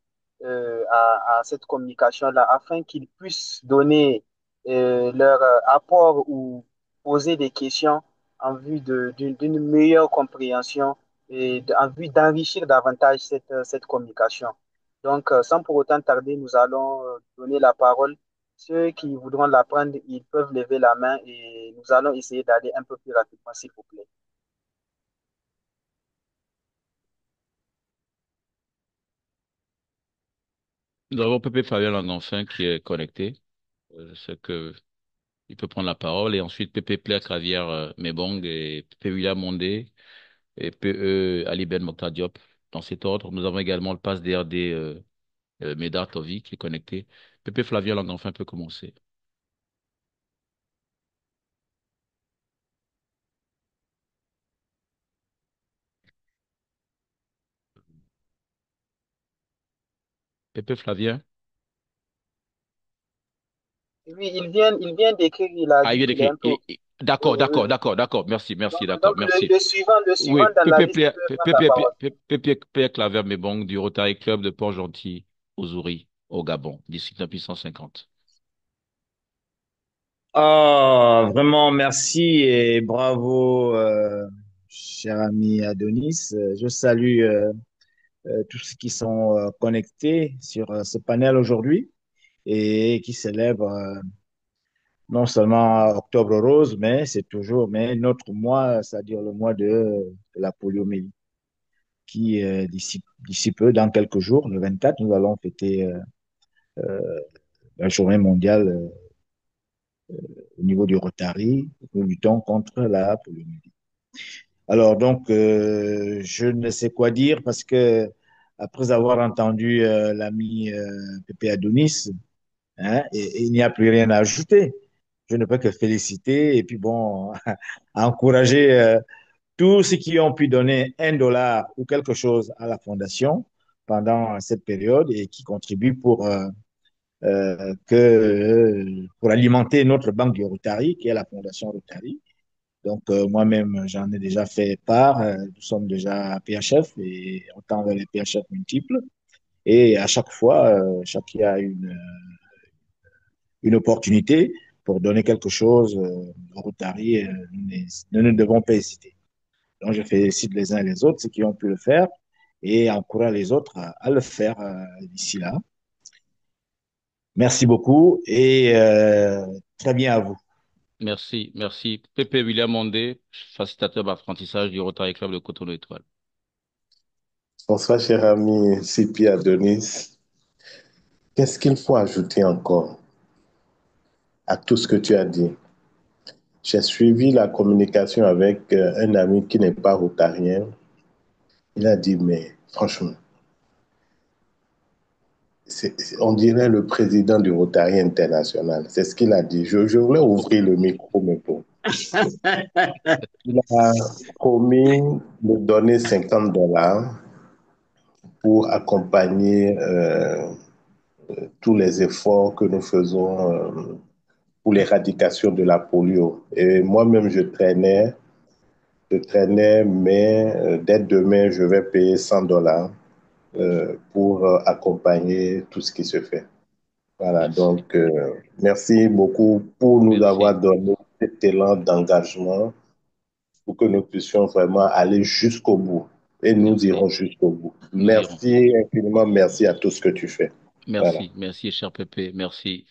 à cette communication-là afin qu'ils puissent donner leur apport ou poser des questions en vue d'une meilleure compréhension et en vue d'enrichir davantage cette communication. Donc, sans pour autant tarder, nous allons donner la parole. Ceux qui voudront la prendre, ils peuvent lever la main et nous allons essayer d'aller un peu plus rapidement, s'il vous plaît. Nous avons Pépé Fabien Langonfin qui est connecté. Je sais que il peut prendre la parole et ensuite Pépé Claire Clavière Mebong et Pépé William Mondé et PE Ali Ben Mokhtar Diop. Dans cet ordre, nous avons également le passe DRD Médard Tovi qui est connecté. Pépé Flavien Langonfin peut commencer. Pépé Flavien. Oui, il vient d'écrire, il a Ah, il dit vient qu'il est d'écrire. un peu occupé. D'accord, Oui, oui, d'accord, oui. d'accord, d'accord. Merci, merci, d'accord, Donc, merci. le suivant Oui, dans la liste peut prendre la parole. Pépé Claver Mebong du Rotary Club de Port-Gentil, aux Ouris, au Gabon, d'ici 1850. Ah, vraiment, merci et bravo, cher ami Adonis. Je salue tous ceux qui sont connectés sur ce panel aujourd'hui et qui célèbrent non seulement Octobre Rose, mais c'est toujours mais notre mois, c'est-à-dire le mois de la poliomyélite, qui d'ici peu, dans quelques jours, le 24, nous allons fêter euh, la journée mondiale au niveau du Rotary. Nous luttons contre la poliomyélite. Alors donc, je ne sais quoi dire parce que après avoir entendu l'ami Pépé Adonis, hein, et il n'y a plus rien à ajouter. Je ne peux que féliciter et puis bon, encourager tous ceux qui ont pu donner 1 dollar ou quelque chose à la fondation pendant cette période et qui contribuent pour alimenter notre banque du Rotary, qui est la fondation Rotary. Donc, moi-même, j'en ai déjà fait part. Nous sommes déjà PHF et on tend vers les PHF multiples. Et à chaque fois, chacun a une opportunité pour donner quelque chose au Rotary. Nous ne devons pas hésiter. Donc, je félicite les uns et les autres, ceux qui ont pu le faire, et encourage les autres à le faire d'ici là. Merci beaucoup et très bien à vous. Merci, merci. Pépé William Mondé, facilitateur d'apprentissage du Rotary Club de Cotonou-Étoile. Bonsoir, cher ami Sipi Adonis. Qu'est-ce qu'il faut ajouter encore à tout ce que tu as dit? J'ai suivi la communication avec un ami qui n'est pas rotarien. Il a dit, mais franchement, on dirait le président du Rotary International. C'est ce qu'il a dit. Je voulais ouvrir le micro, mais bon. Il a promis de donner 50 dollars pour accompagner tous les efforts que nous faisons pour l'éradication de la polio. Et moi-même, mais dès demain, je vais payer 100 dollars pour accompagner tout ce qui se fait. Voilà, Merci. donc merci beaucoup pour nous Merci. avoir donné cet élan d'engagement pour que nous puissions vraiment aller jusqu'au bout. Et nous Merci. irons jusqu'au bout. Nous irons. Merci infiniment, merci à tout ce que tu fais. Voilà. Merci, cher Pépé, merci.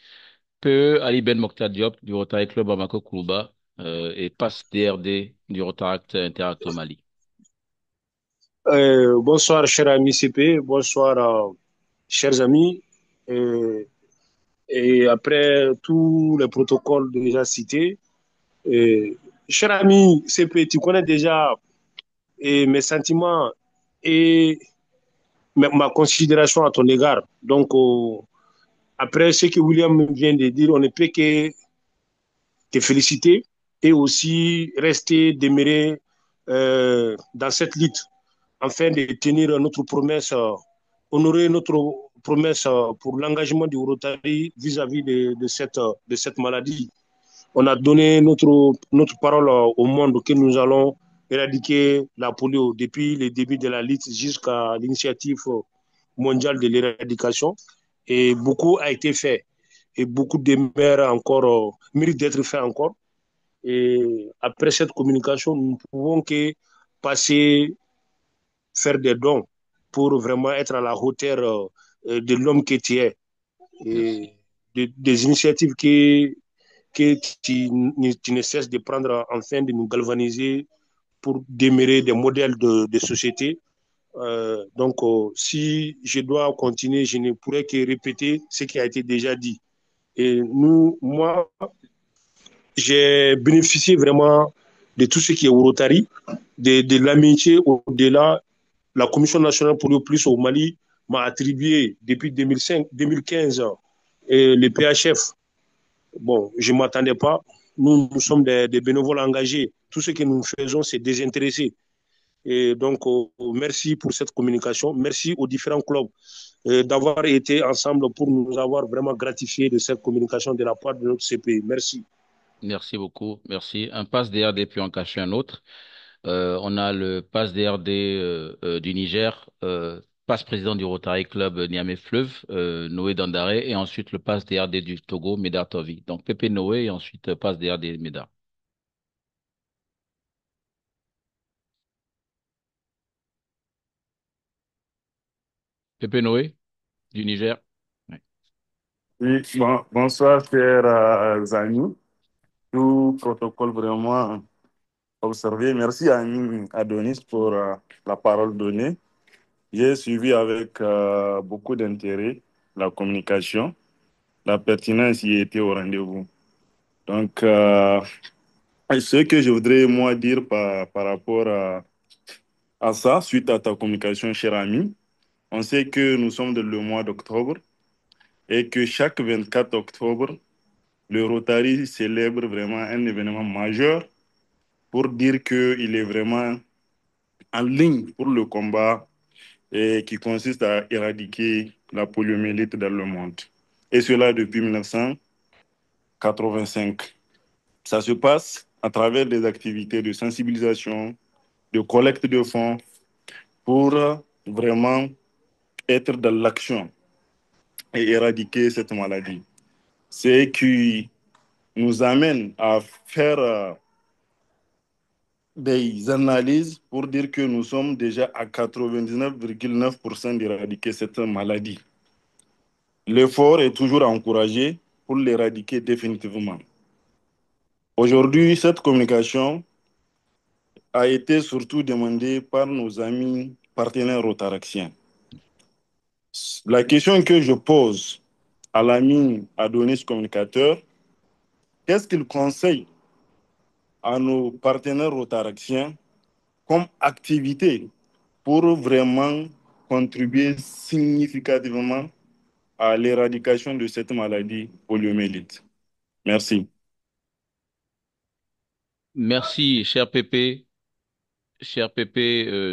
Peu Ali Ben Mokhtar Diop du Rotary Club Bamako Kourouba et passe DRD du Rotaract Interact au Mali. Bonsoir, cher ami CP. Bonsoir, chers amis. Euh, et après tous les protocoles déjà cités, cher ami CP, tu connais déjà mes sentiments et ma considération à ton égard. Donc, après ce que William vient de dire, on ne peut que te féliciter et aussi rester demeuré dans cette lutte afin de tenir notre promesse, honorer notre promesse pour l'engagement du Rotary vis-à-vis de cette maladie. On a donné notre parole au monde que nous allons éradiquer la polio depuis le début de la lutte jusqu'à l'initiative mondiale de l'éradication. Et beaucoup a été fait. Et beaucoup demeure encore, mérite d'être fait encore. Et après cette communication, nous ne pouvons que passer, faire des dons pour vraiment être à la hauteur de l'homme que tu es. Merci. Et des initiatives que tu ne cesses de prendre afin de nous galvaniser pour demeurer des modèles de société. Si je dois continuer, je ne pourrais que répéter ce qui a été déjà dit. Et moi, j'ai bénéficié vraiment de tout ce qui est au Rotary, de l'amitié au-delà. La Commission nationale pour le plus au Mali m'a attribué depuis 2015 le PHF. Bon, je ne m'attendais pas. Nous sommes des bénévoles engagés. Tout ce que nous faisons, c'est désintéressé. Et donc, merci pour cette communication. Merci aux différents clubs d'avoir été ensemble pour nous avoir vraiment gratifié de cette communication de la part de notre CPI. Merci. Merci beaucoup. Merci. Un passe DRD puis en cacher un autre. On a le passe DRD du Niger, passe président du Rotary Club Niamey Fleuve, Noé Dandaré, et ensuite le passe DRD du Togo, Médard Tovi. Donc Pépé Noé et ensuite passe DRD Médard. Pépé Noé du Niger. Ouais. Oui, bonsoir, chers amis. Tout protocole vraiment observé. Merci à Adonis pour la parole donnée. J'ai suivi avec beaucoup d'intérêt la communication. La pertinence y était au rendez-vous. Donc, ce que je voudrais, moi, dire par rapport à ça, suite à ta communication, cher ami, on sait que nous sommes dans le mois d'octobre et que chaque 24 octobre, le Rotary célèbre vraiment un événement majeur pour dire qu'il est vraiment en ligne pour le combat et qui consiste à éradiquer la poliomyélite dans le monde. Et cela depuis 1985. Ça se passe à travers des activités de sensibilisation, de collecte de fonds pour vraiment être dans l'action et éradiquer cette maladie. C'est qui nous amène à faire des analyses pour dire que nous sommes déjà à 99,9% d'éradiquer cette maladie. L'effort est toujours encouragé pour l'éradiquer définitivement. Aujourd'hui, cette communication a été surtout demandée par nos amis partenaires rotaraxiens. La question que je pose à l'ami Adonis communicateur, qu'est-ce qu'il conseille à nos partenaires rotaraxiens comme activité pour vraiment contribuer significativement à l'éradication de cette maladie poliomyélite? Merci. Merci, cher Pépé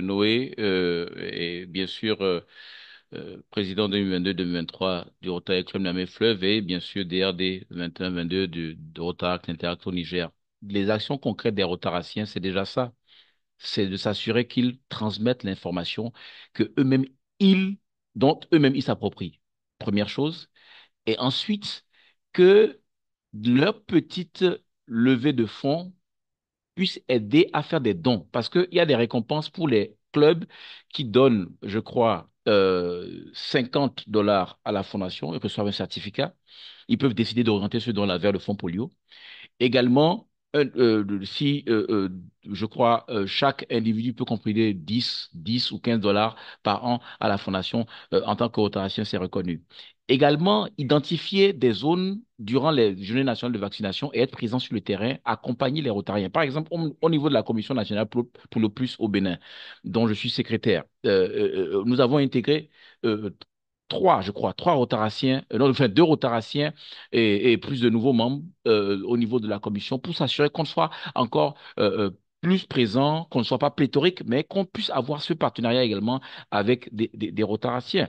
Noé, et bien sûr président 2022-2023 du Rotary Club Niamey Fleuve et bien sûr DRD 21-22 du Rotaract Interact au Niger. Les actions concrètes des Rotaraciens, c'est déjà ça. C'est de s'assurer qu'ils transmettent l'information que eux-mêmes, dont eux-mêmes ils s'approprient. Première chose. Et ensuite, que leur petite levée de fonds puisse aider à faire des dons parce qu'il y a des récompenses pour les clubs qui donnent, je crois, $50 à la fondation et reçoivent un certificat. Ils peuvent décider d'orienter ce don-là vers le fonds polio. Également, si je crois chaque individu peut contribuer 10 ou $15 par an à la fondation en tant que rotaracien, c'est reconnu. Également, identifier des zones durant les journées nationales de vaccination et être présent sur le terrain, accompagner les rotariens. Par exemple, au niveau de la Commission nationale pour le plus au Bénin, dont je suis secrétaire, nous avons intégré euh, je crois, trois rotaraciens, non, enfin deux rotaraciens et plus de nouveaux membres au niveau de la commission pour s'assurer qu'on soit encore plus présent, qu'on ne soit pas pléthorique, mais qu'on puisse avoir ce partenariat également avec des rotaraciens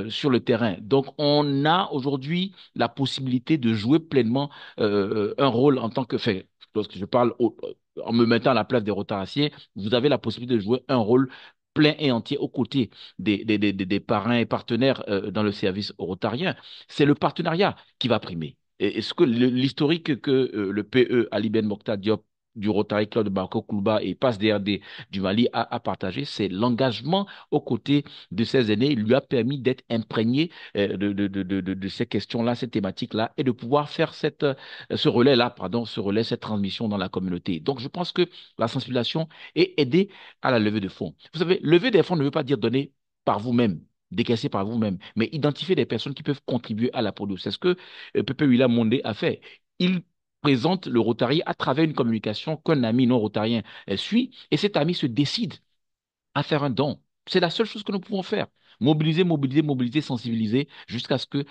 sur le terrain. Donc, on a aujourd'hui la possibilité de jouer pleinement un rôle en tant que fait. Lorsque je parle en me mettant à la place des rotaraciens, vous avez la possibilité de jouer un rôle plein et entier aux côtés des parrains et partenaires dans le service rotarien. C'est le partenariat qui va primer. Et ce que l'historique que le PE Ali Ben Mokhtar Diop du Rotary Club de Bamako Koulouba et PASS DRD du Mali a partagé, c'est l'engagement aux côtés de ces aînés. Il lui a permis d'être imprégné de ces questions-là, ces thématiques-là, et de pouvoir faire ce relais-là, pardon, cette transmission dans la communauté. Donc, je pense que la sensibilisation est aidée à la levée de fonds. Vous savez, lever des fonds ne veut pas dire donner par vous-même, décaisser par vous-même, mais identifier des personnes qui peuvent contribuer à la production. C'est ce que Pepe Willa Mondé a fait. Il présente le Rotary à travers une communication qu'un ami non rotarien suit, et cet ami se décide à faire un don. C'est la seule chose que nous pouvons faire. Mobiliser, mobiliser, mobiliser, sensibiliser jusqu'à ce que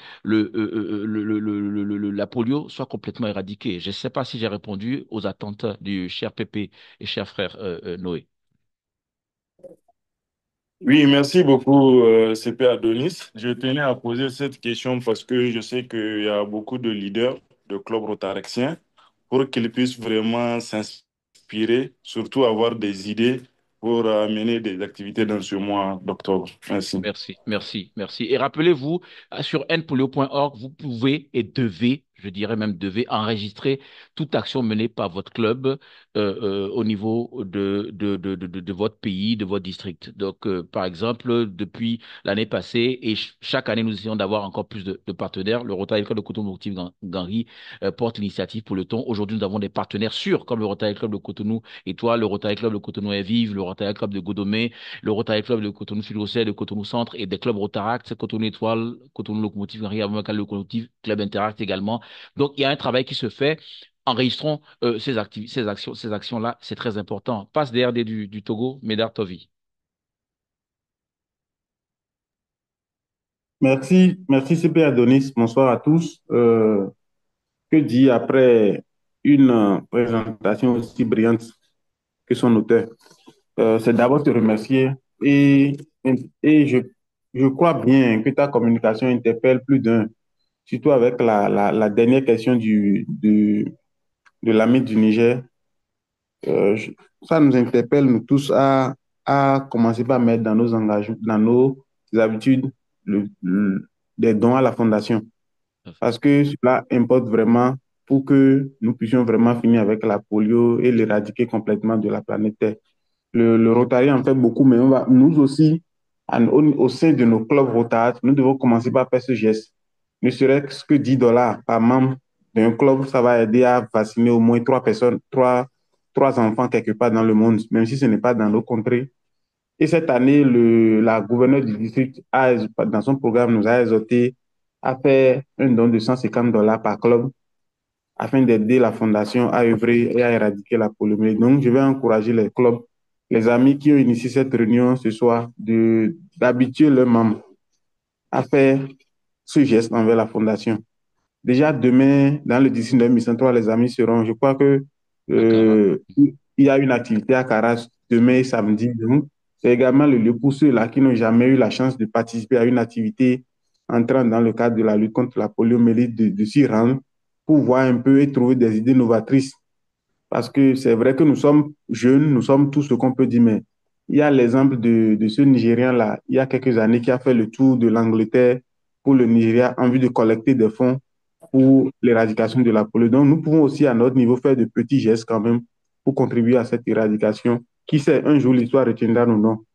la polio soit complètement éradiquée. Je ne sais pas si j'ai répondu aux attentes du cher Pépé et cher frère Noé. Oui, merci beaucoup, CP Adonis. Je tenais à poser cette question parce que je sais qu'il y a beaucoup de leaders de clubs rotaraxiens pour qu'ils puissent vraiment s'inspirer, surtout avoir des idées pour mener des activités dans ce mois d'octobre. Merci. Merci, merci, merci. Et rappelez-vous, sur npolio.org, vous pouvez et devez, je dirais même devez, enregistrer toute action menée par votre club au niveau de votre pays, de votre district. Donc, par exemple, depuis l'année passée, et chaque année, nous essayons d'avoir encore plus de partenaires. Le Rotary Club de Cotonou Motive Gangui porte l'initiative pour le temps. Aujourd'hui, nous avons des partenaires sûrs, comme le Rotary Club de Cotonou Étoile, le Rotary Club de Cotonou est Vive, le Rotary Club de Godomé, le Rotary Club de Cotonou Sud de Cotonou Centre et des clubs Rotaract, Cotonou Étoile, Cotonou Locomotive, Henri Aboubacar Locomotive, Club Interact également. Donc, il y a un travail qui se fait. Enregistrons ces actions-là, c'est très important. Passe DRD du Togo, Médard Tovi. Merci CP Adonis. Bonsoir à tous. Que dire après une présentation aussi brillante que son auteur? C'est d'abord te remercier et, et je crois bien que ta communication interpelle plus d'un, surtout avec la dernière question de l'ami du Niger. Ça nous interpelle, nous tous, à commencer par mettre dans nos engagements, dans nos habitudes, des dons à la fondation. Parce que cela importe vraiment pour que nous puissions vraiment finir avec la polio et l'éradiquer complètement de la planète Terre. Le Rotary en fait beaucoup, mais nous aussi, au sein de nos clubs Rotary, nous devons commencer par faire ce geste. Ne serait-ce que $10 par membre d'un club, ça va aider à vacciner au moins 3 personnes, trois enfants quelque part dans le monde, même si ce n'est pas dans nos contrées. Et cette année, la gouverneure du district, dans son programme, nous a exhorté à faire un don de $150 par club afin d'aider la fondation à œuvrer et à éradiquer la poliomyélite. Donc, je vais encourager les clubs, les amis qui ont initié cette réunion ce soir, d'habituer leurs membres à faire ce geste envers la fondation. Déjà demain, dans le district de 2003, les amis seront, je crois que il y a une activité à Caras demain et samedi. Donc, c'est également le lieu pour ceux-là qui n'ont jamais eu la chance de participer à une activité entrant dans le cadre de la lutte contre la poliomyélite de s'y rendre pour voir un peu et trouver des idées novatrices. Parce que c'est vrai que nous sommes jeunes, nous sommes tous ce qu'on peut dire, mais il y a l'exemple de ce Nigérian-là, il y a quelques années, qui a fait le tour de l'Angleterre pour le Nigeria en vue de collecter des fonds pour l'éradication de la polio. Donc, nous pouvons aussi, à notre niveau, faire de petits gestes quand même pour contribuer à cette éradication. Qui sait, un jour l'histoire retiendra nos noms.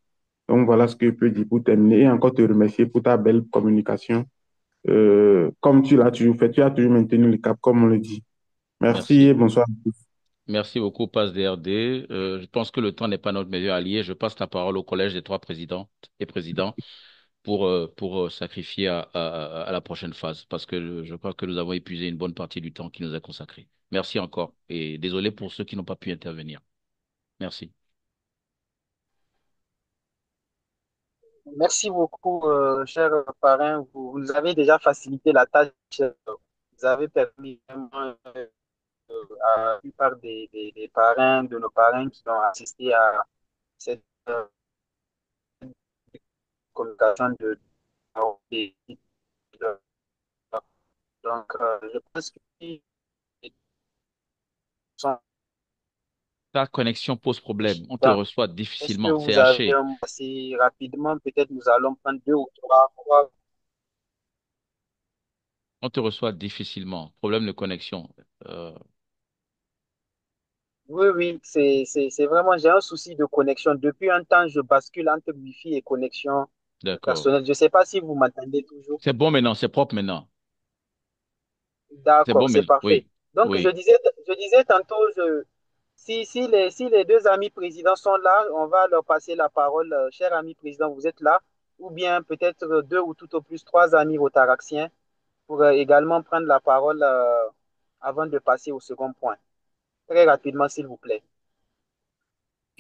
Donc voilà ce que je peux dire pour terminer et encore te remercier pour ta belle communication. Comme tu l'as toujours fait, tu as toujours maintenu le cap, comme on le dit. Merci et Merci. bonsoir à tous. Merci beaucoup, Passe DRD. Je pense que le temps n'est pas notre meilleur allié. Je passe la parole au collège des trois présidents et présidents pour sacrifier à la prochaine phase, parce que je crois que nous avons épuisé une bonne partie du temps qui nous est consacré. Merci encore et désolé pour ceux qui n'ont pas pu intervenir. Merci. Merci beaucoup, cher parrain. Vous nous avez déjà facilité la tâche. Vous avez permis vraiment à la plupart des parrains, de nos parrains qui ont assisté à cette communication de- donc, je pense que Ta connexion pose problème. On te reçoit est-ce que difficilement. C'est vous avez haché. un mot assez rapidement? Peut-être nous allons prendre deux ou trois fois. On te reçoit difficilement. Problème de connexion. Euh, Oui, oui, c'est vraiment, j'ai un souci de connexion. Depuis un temps, je bascule entre Wi-Fi et connexion d'accord. personnelle. Je ne sais pas si vous m'entendez toujours. C'est bon maintenant. C'est propre maintenant. C'est bon D'accord, c'est maintenant. parfait. Oui. Donc, Oui. je disais tantôt, si les deux amis présidents sont là, on va leur passer la parole. Cher ami président, vous êtes là? Ou bien peut-être deux ou tout au plus trois amis rotaraxiens pour également prendre la parole avant de passer au second point. Très rapidement, s'il vous plaît.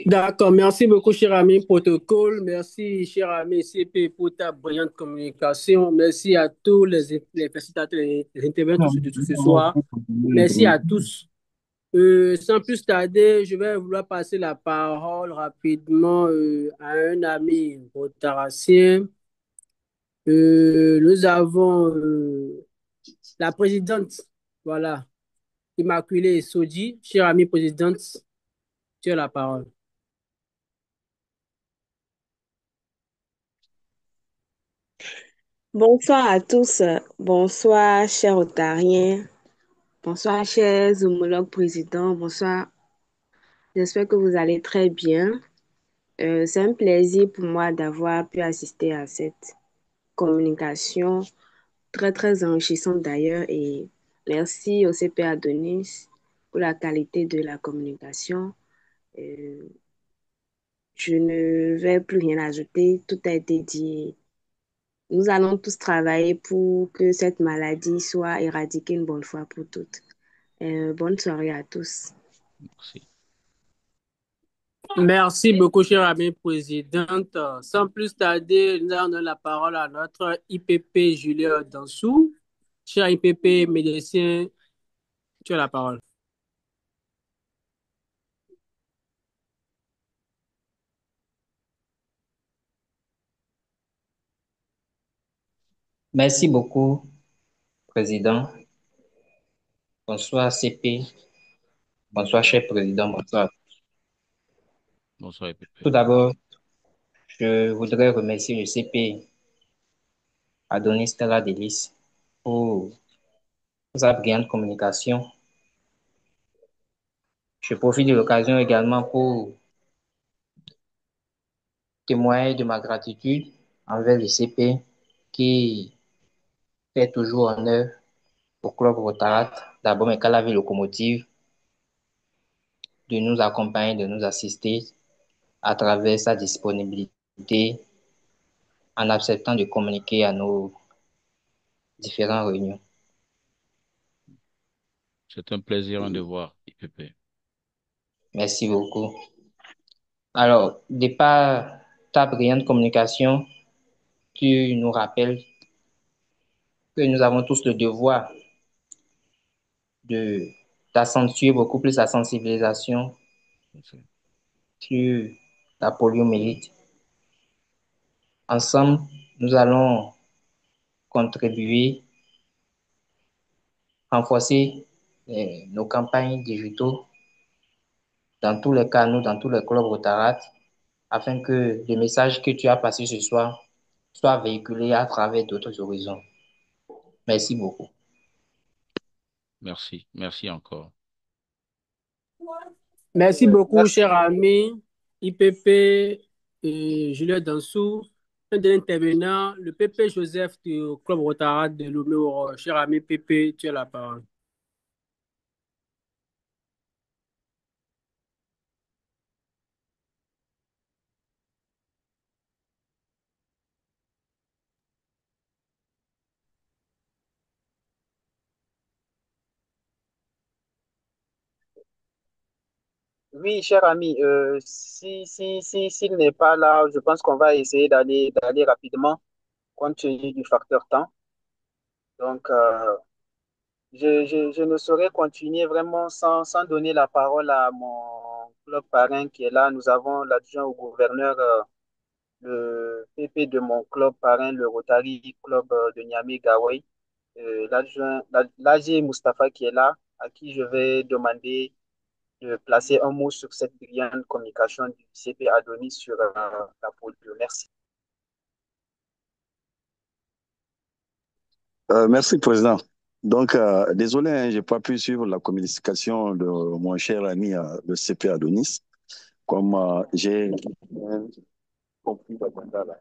D'accord, merci beaucoup, cher ami protocole. Merci, cher ami CP, pour ta brillante communication. Merci à tous les facilitateurs et les intervenants de ce soir. Merci à tous. Sans plus tarder, je vais vouloir passer la parole rapidement à un ami rotarassien. Nous avons la présidente, voilà, Immaculée Soji. Chère amie présidente, tu as la parole. Bonsoir à tous, bonsoir chers Ontariens, bonsoir chers homologues présidents, bonsoir, j'espère que vous allez très bien. C'est un plaisir pour moi d'avoir pu assister à cette communication très très enrichissante d'ailleurs et merci au CP Adonis pour la qualité de la communication. Euh, je ne vais plus rien ajouter, tout a été dit. Nous allons tous travailler pour que cette maladie soit éradiquée une bonne fois pour toutes. Bonne soirée à tous. Merci. Merci beaucoup, chère amie présidente. Sans plus tarder, nous allons donner la parole à notre IPP Julien Dansou. Cher IPP médecin, tu as la parole. Merci beaucoup, Président. Bonsoir, CP. Bonsoir, cher Président. Bonsoir. Bonsoir, Tout EPP. d'abord, je voudrais remercier le CP Adonis Stella Delis pour sa brillante communication. Je profite de l'occasion également pour témoigner de ma gratitude envers le CP qui fait toujours honneur au club Rotarat, d'abord mais la ville locomotive, de nous accompagner, de nous assister à travers sa disponibilité en acceptant de communiquer à nos différentes réunions. C'est un plaisir de voir, IPP. Merci beaucoup. Alors, de par ta brillante communication, tu nous rappelles que nous avons tous le devoir de d'accentuer beaucoup plus la sensibilisation Merci. sur la poliomyélite. Ensemble, nous allons contribuer, renforcer nos campagnes digitaux dans tous les canaux, dans tous les clubs Rotarat, afin que le message que tu as passé ce soir soit véhiculé à travers d'autres horizons. Merci beaucoup. Merci. Merci encore. Merci beaucoup, Merci cher beaucoup. ami IPP et Julien Dansou. Un dernier intervenant, le PP Joseph du Club Rotaract de Lomé. Cher ami PP, tu as la parole. Oui, cher ami, s'il n'est pas là, je pense qu'on va essayer d'aller rapidement compte tenu du facteur temps. Donc, je ne saurais continuer vraiment sans donner la parole à mon club parrain qui est là. Nous avons l'adjoint au gouverneur, le PP de mon club parrain, le Rotary Club de Niamey-Gawai, l'AG Mustapha qui est là, à qui je vais demander de placer un mot sur cette brillante communication du CP Adonis sur la polio. Merci. Merci, Président. Donc, désolé, hein, j'ai pas pu suivre la communication de mon cher ami, le CP Adonis, comme j'ai compris l'agenda là.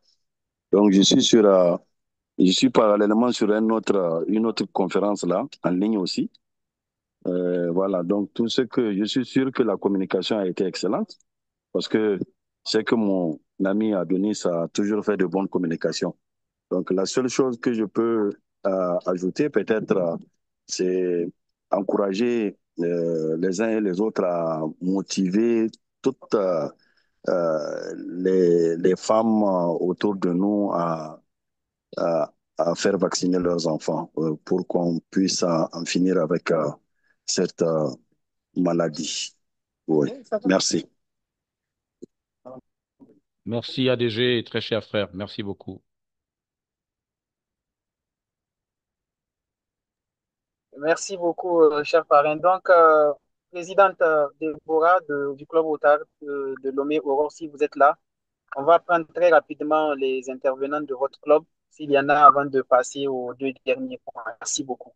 Donc, je suis parallèlement sur une autre conférence là, en ligne aussi. Voilà, donc je suis sûr que la communication a été excellente parce que c'est que mon ami Adonis a toujours fait de bonnes communications. Donc, la seule chose que je peux ajouter, peut-être, c'est encourager les uns et les autres à motiver toutes les femmes autour de nous à faire vacciner leurs enfants pour qu'on puisse en finir avec cette maladie. Oui, merci. Merci ADG, très cher frère. Merci beaucoup. Merci beaucoup, cher parrain. Donc, présidente Déborah du club Otard de Lomé Aurore, si vous êtes là, on va prendre très rapidement les intervenants de votre club, s'il y en a, avant de passer aux deux derniers points. Merci beaucoup.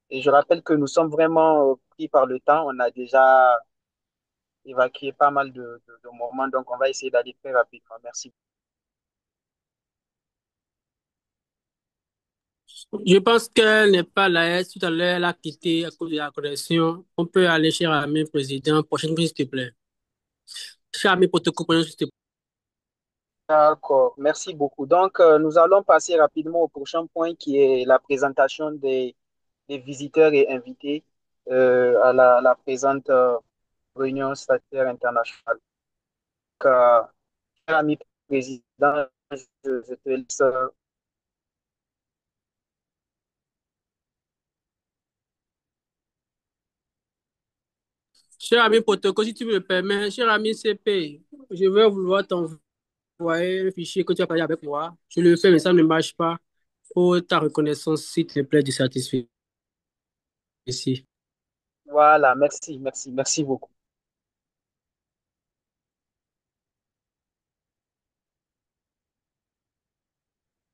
Et je rappelle que nous sommes vraiment pris par le temps. On a déjà évacué pas mal de moments, donc on va essayer d'aller très rapidement. Merci. Je pense qu'elle n'est pas là. Tout à l'heure, elle a quitté à cause de la connexion. On peut aller, cher ami président. Prochaine question, s'il te plaît. Cher ami protocole, s'il te plaît. D'accord, merci beaucoup. Donc, nous allons passer rapidement au prochain point qui est la présentation des visiteurs et invités à la présente réunion statutaire internationale. Donc, cher ami président, je te laisse. Cher ami protocole, si tu me le permets, cher ami CP, je vais vouloir t'envoyer un fichier que tu as parlé avec moi. Je le fais, mais ça ne marche pas. Pour ta reconnaissance, s'il te plaît, du satisfait. Ici. Voilà, merci beaucoup.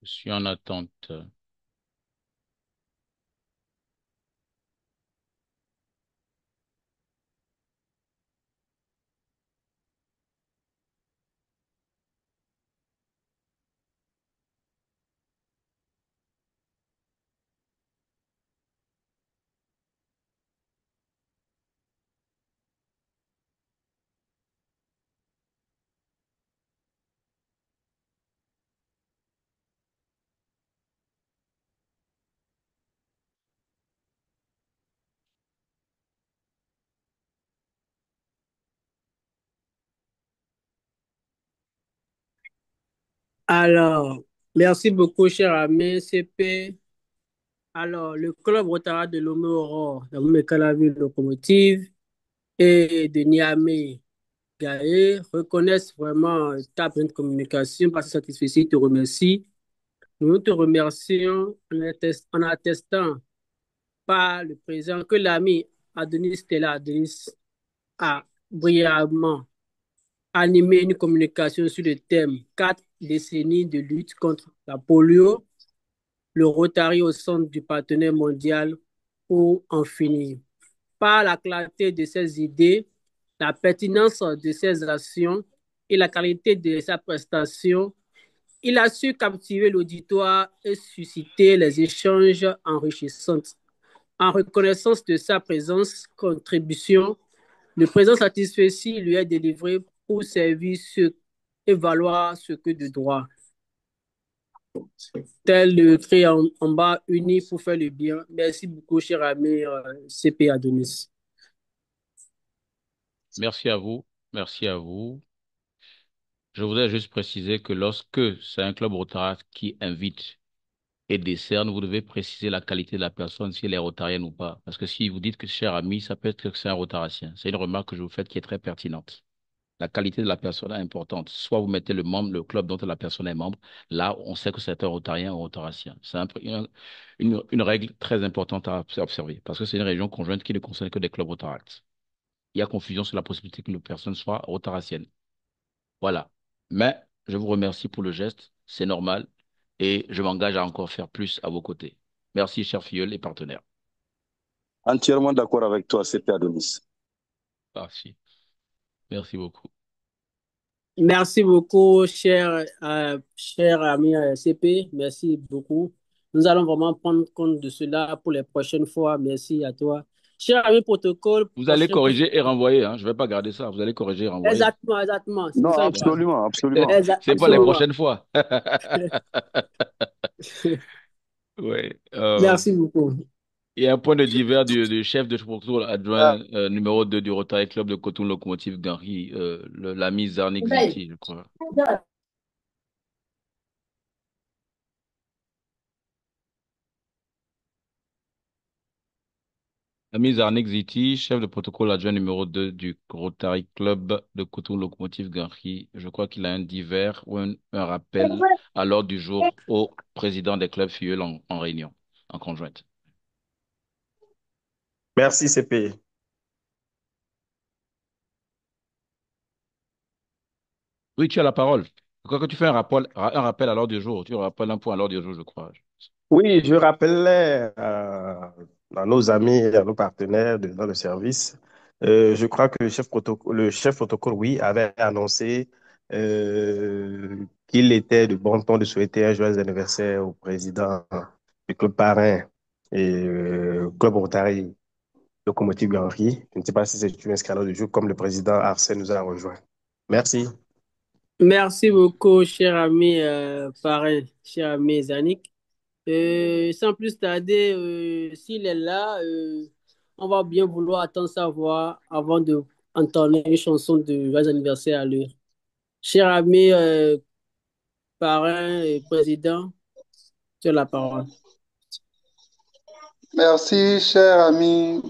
Je suis en attente. Alors, merci beaucoup, cher ami CP. Alors, le club Rotaract de Lomé Aurore, la Calavi Locomotive et de Niamey Gaé reconnaissent vraiment ta bonne communication parce que satisfait, te remercie. Nous te remercions en attestant par le président que l'ami Adonis Stella Adonis a brillamment animé une communication sur le thème 4 décennies de lutte contre la polio, le Rotary au centre du partenaire mondial pour en finir. Par la clarté de ses idées, la pertinence de ses actions et la qualité de sa prestation, il a su captiver l'auditoire et susciter les échanges enrichissants. En reconnaissance de sa présence, contribution, le président satisfait lui est délivré pour servir et valoir ce que de droit. Tel le cri en bas uni pour faire le bien. Merci beaucoup, cher ami CP Adonis. Merci à vous. Merci à vous. Je voudrais juste préciser que lorsque c'est un club Rotary qui invite et décerne, vous devez préciser la qualité de la personne, si elle est rotarienne ou pas. Parce que si vous dites que cher ami, ça peut être que c'est un rotaracien. C'est une remarque que je vous fais qui est très pertinente. La qualité de la personne est importante. Soit vous mettez le club dont la personne est membre, là, on sait que c'est un rotarien ou un rotaracien. C'est une règle très importante à observer, parce que c'est une région conjointe qui ne concerne que des clubs rotaract. Il y a confusion sur la possibilité qu'une personne soit rotaracienne. Voilà. Mais je vous remercie pour le geste, c'est normal, et je m'engage à encore faire plus à vos côtés. Merci, chers filleuls et partenaires. Entièrement d'accord avec toi, CP Adonis. Merci. Merci beaucoup. Merci beaucoup, cher ami CP. Merci beaucoup. Nous allons vraiment prendre compte de cela pour les prochaines fois. Merci à toi. Cher ami protocole, Vous allez corriger et renvoyer, hein. Je ne vais pas garder ça. Vous allez corriger et renvoyer. Exactement, exactement. Non, Ça, absolument, absolument. C'est pas les prochaines fois. Oui. Merci beaucoup. Il y a un point de divers du chef de protocole adjoint numéro 2 du Rotary Club de Cotonou Locomotive Gary, l'ami Zarnik Ziti, je crois. L'ami Zarnik Ziti, chef de protocole adjoint numéro 2 du Rotary Club de Cotonou Locomotive Gary. Je crois qu'il a un divers ou un rappel à l'ordre du jour au président des clubs filleuls en réunion, en conjointe. Merci, CP. Oui, tu as la parole. Je crois que tu fais un rappel à l'ordre du jour. Tu rappelles un point à l'ordre du jour, je crois. Oui, je rappelais à nos amis et à nos partenaires dans le service, je crois que le chef protocole, oui, avait annoncé qu'il était de bon ton de souhaiter un joyeux anniversaire au président du club parrain et club Rotary Locomotive Gambie. Je ne sais pas si c'est une escalade du jour, comme le président Arsène nous a rejoint. Merci. Merci beaucoup, cher ami parrain, cher ami Zanik. Sans plus tarder, s'il est là, on va bien vouloir attendre sa voix avant de entendre une chanson de joyeux anniversaire à lui. Cher ami parrain et président, tu as la parole. Merci, cher ami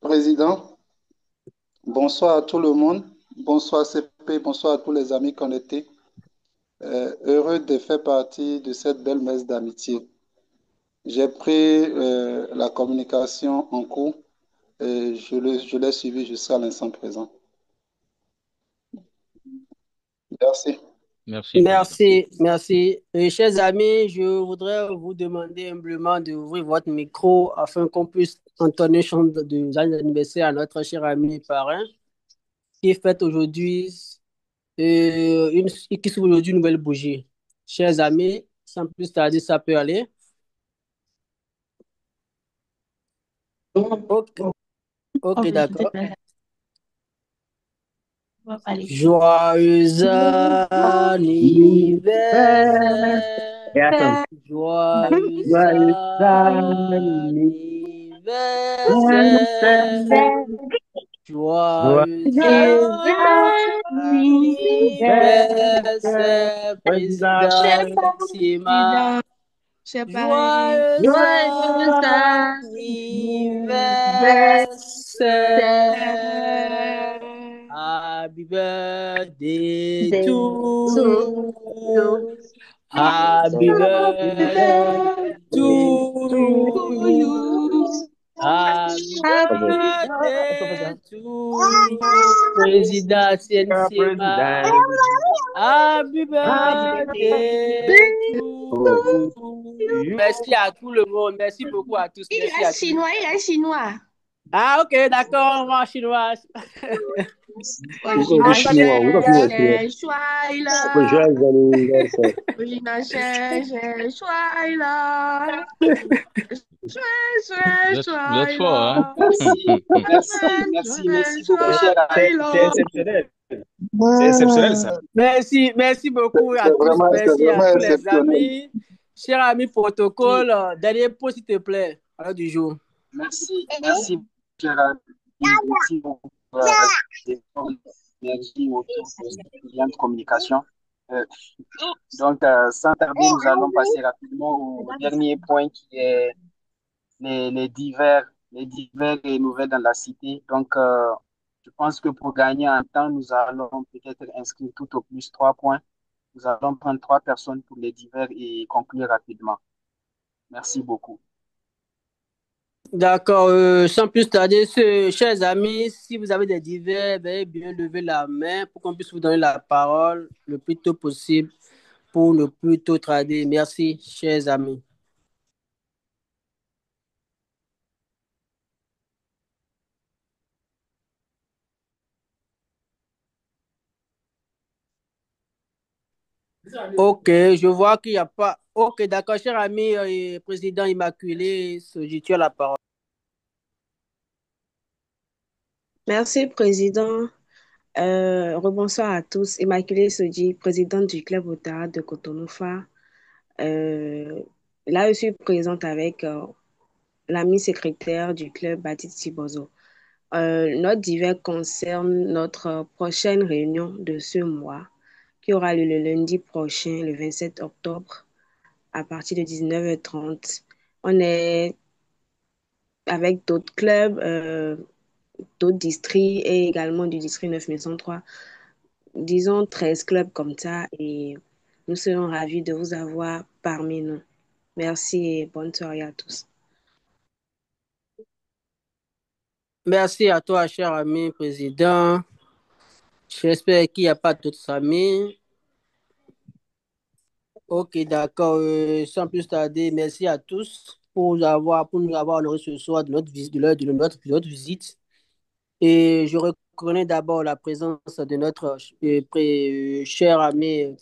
président. Bonsoir à tout le monde. Bonsoir CP, bonsoir à tous les amis connectés. Heureux de faire partie de cette belle messe d'amitié. J'ai pris la communication en cours et je l'ai suivi jusqu'à l'instant présent. Merci. Merci. Chers amis, je voudrais vous demander humblement d'ouvrir votre micro afin qu'on puisse entonner une chant de anniversaire à notre cher ami parrain qui fête aujourd'hui qui s'ouvre aujourd'hui une nouvelle bougie. Chers amis, sans plus tarder, ça peut aller. Ok, d'accord. Joyeux anniversaire, joyeux anniversaire, joyeux anniversaire, président Sima. Joyeux anniversaire. Happy birthday to you. Happy birthday to you. Happy birthday to you. Président Sima. Happy birthday to you. Merci à tout le monde. Merci beaucoup à tous. Il est chinois. Ah, ok, d'accord, moi, chinois. Vous chinois, vous êtes chinois. Joyeux anniversaire. Vous êtes fort, hein? Merci beaucoup, cher C'est ami. exceptionnel. C'est exceptionnel, ça. Merci beaucoup à tous. C'est Merci à vraiment tous les exceptionnel. amis. Cher ami protocole, dernier point, s'il te plaît, à l'heure du jour. Merci, cher ami. Merci beaucoup pour l'énergie autour de cette brillante communication. Euh, sans tarder, nous allons passer rapidement au dernier point qui est les divers et nouvelles dans la cité. Je pense que pour gagner en temps, nous allons peut-être inscrire tout au plus 3 points. Nous allons prendre 3 personnes pour les divers et conclure rapidement. Merci beaucoup. D'accord, sans plus tarder, chers amis, si vous avez des divers, veuillez bien lever la main pour qu'on puisse vous donner la parole le plus tôt possible pour ne plus tôt tarder. Merci, chers amis. Ok, je vois qu'il n'y a pas. Ok, d'accord, cher ami, président Immaculé, tu as la parole. Merci, Président. Rebonsoir à tous. Immaculée Soji, présidente du club Otara de Cotonou-Phare. Là, je suis présente avec l'ami secrétaire du club, Baptiste Tibozo. Notre divers concerne notre prochaine réunion de ce mois, qui aura lieu le lundi prochain, le 27 octobre, à partir de 19h30. On est avec d'autres clubs, d'autres districts et également du district 9103. Disons 13 clubs comme ça et nous serons ravis de vous avoir parmi nous. Merci et bonne soirée à tous. Merci à toi, cher ami président. J'espère qu'il n'y a pas d'autres amis. Ok, d'accord. Sans plus tarder, merci à tous pour nous avoir honoré ce soir de notre visite, de notre visite. Et je reconnais d'abord la présence de notre cher ami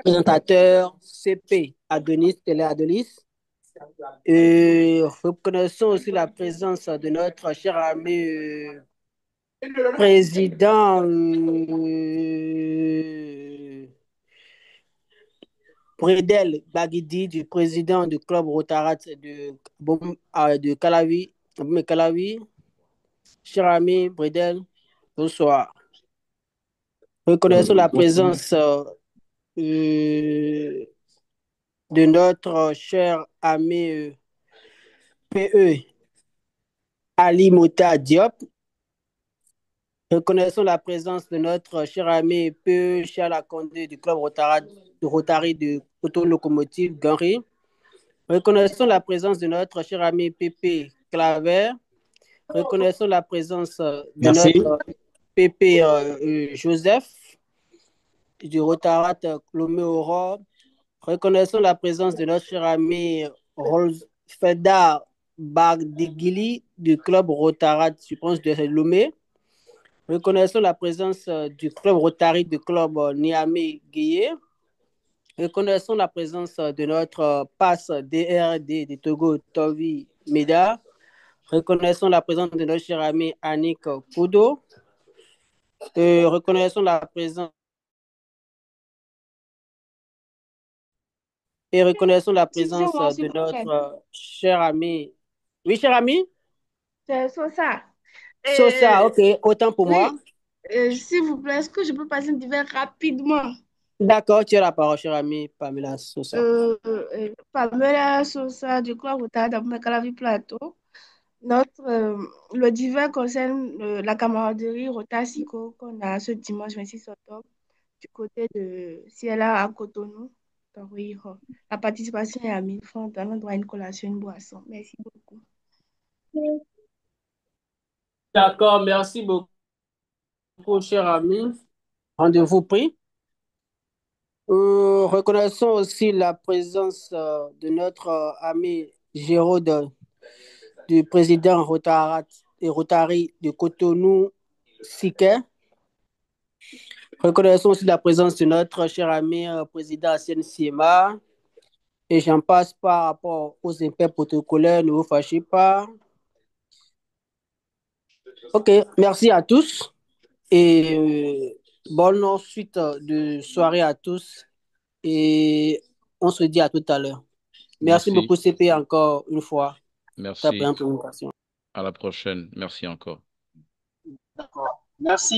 présentateur CP Adonis, Télé Adonis. Et reconnaissons aussi la présence de notre cher ami président Bredel Baguidi, du président du club Rotarat de Calavi, Calavi. Cher ami Bredel, bonsoir. Reconnaissons la présence de notre cher ami PE Ali Mouta Diop. Reconnaissons la présence de notre cher ami PE Charles Condé du club Rotary de Coton Locomotive Ganry. Reconnaissons la présence de notre cher ami Pépé Claver. Reconnaissons la présence de Merci. notre Pépé Joseph du Rotarat Clomé Aurore. Reconnaissons la présence de notre cher ami Rolfeda Bagdigili du club Rotarat, je pense, de Lomé. Reconnaissons la présence du club Rotary du club Niamey Guéé. Reconnaissons la présence de notre passe DRD de Togo Tovi Meda. Reconnaissons la présence de notre cher ami Annick Kudo. Reconnaissons la présence de notre cher ami. Oui, cher ami? C'est Sosa. Sosa, ok, autant pour moi. S'il vous plaît, est-ce que je peux passer un divers rapidement? D'accord, tu as la parole, cher ami Pamela Sosa. Pamela Sosa du club Routard d'Abomey-Calavi Plateau. Le divers concerne la camaraderie Rota-Sico qu'on a ce dimanche 26 octobre du côté de Ciela à Cotonou. Donc, oui, la participation est à 1000 francs. On a droit à une collation, une boisson. Merci beaucoup. D'accord, merci beaucoup, cher ami. Rendez-vous pris. Reconnaissons aussi la présence de notre ami Gérald, du président Rotarat et Rotary de Cotonou, Siquet. Reconnaissons aussi la présence de notre cher ami président Hassane Siema. Et j'en passe par rapport aux impairs protocolaires, ne vous fâchez pas. Ok, merci à tous et bonne suite de soirée à tous et on se dit à tout à l'heure. Merci beaucoup CP encore une fois. Merci. Ta présentation. À la prochaine. Merci encore. D'accord. Merci beaucoup.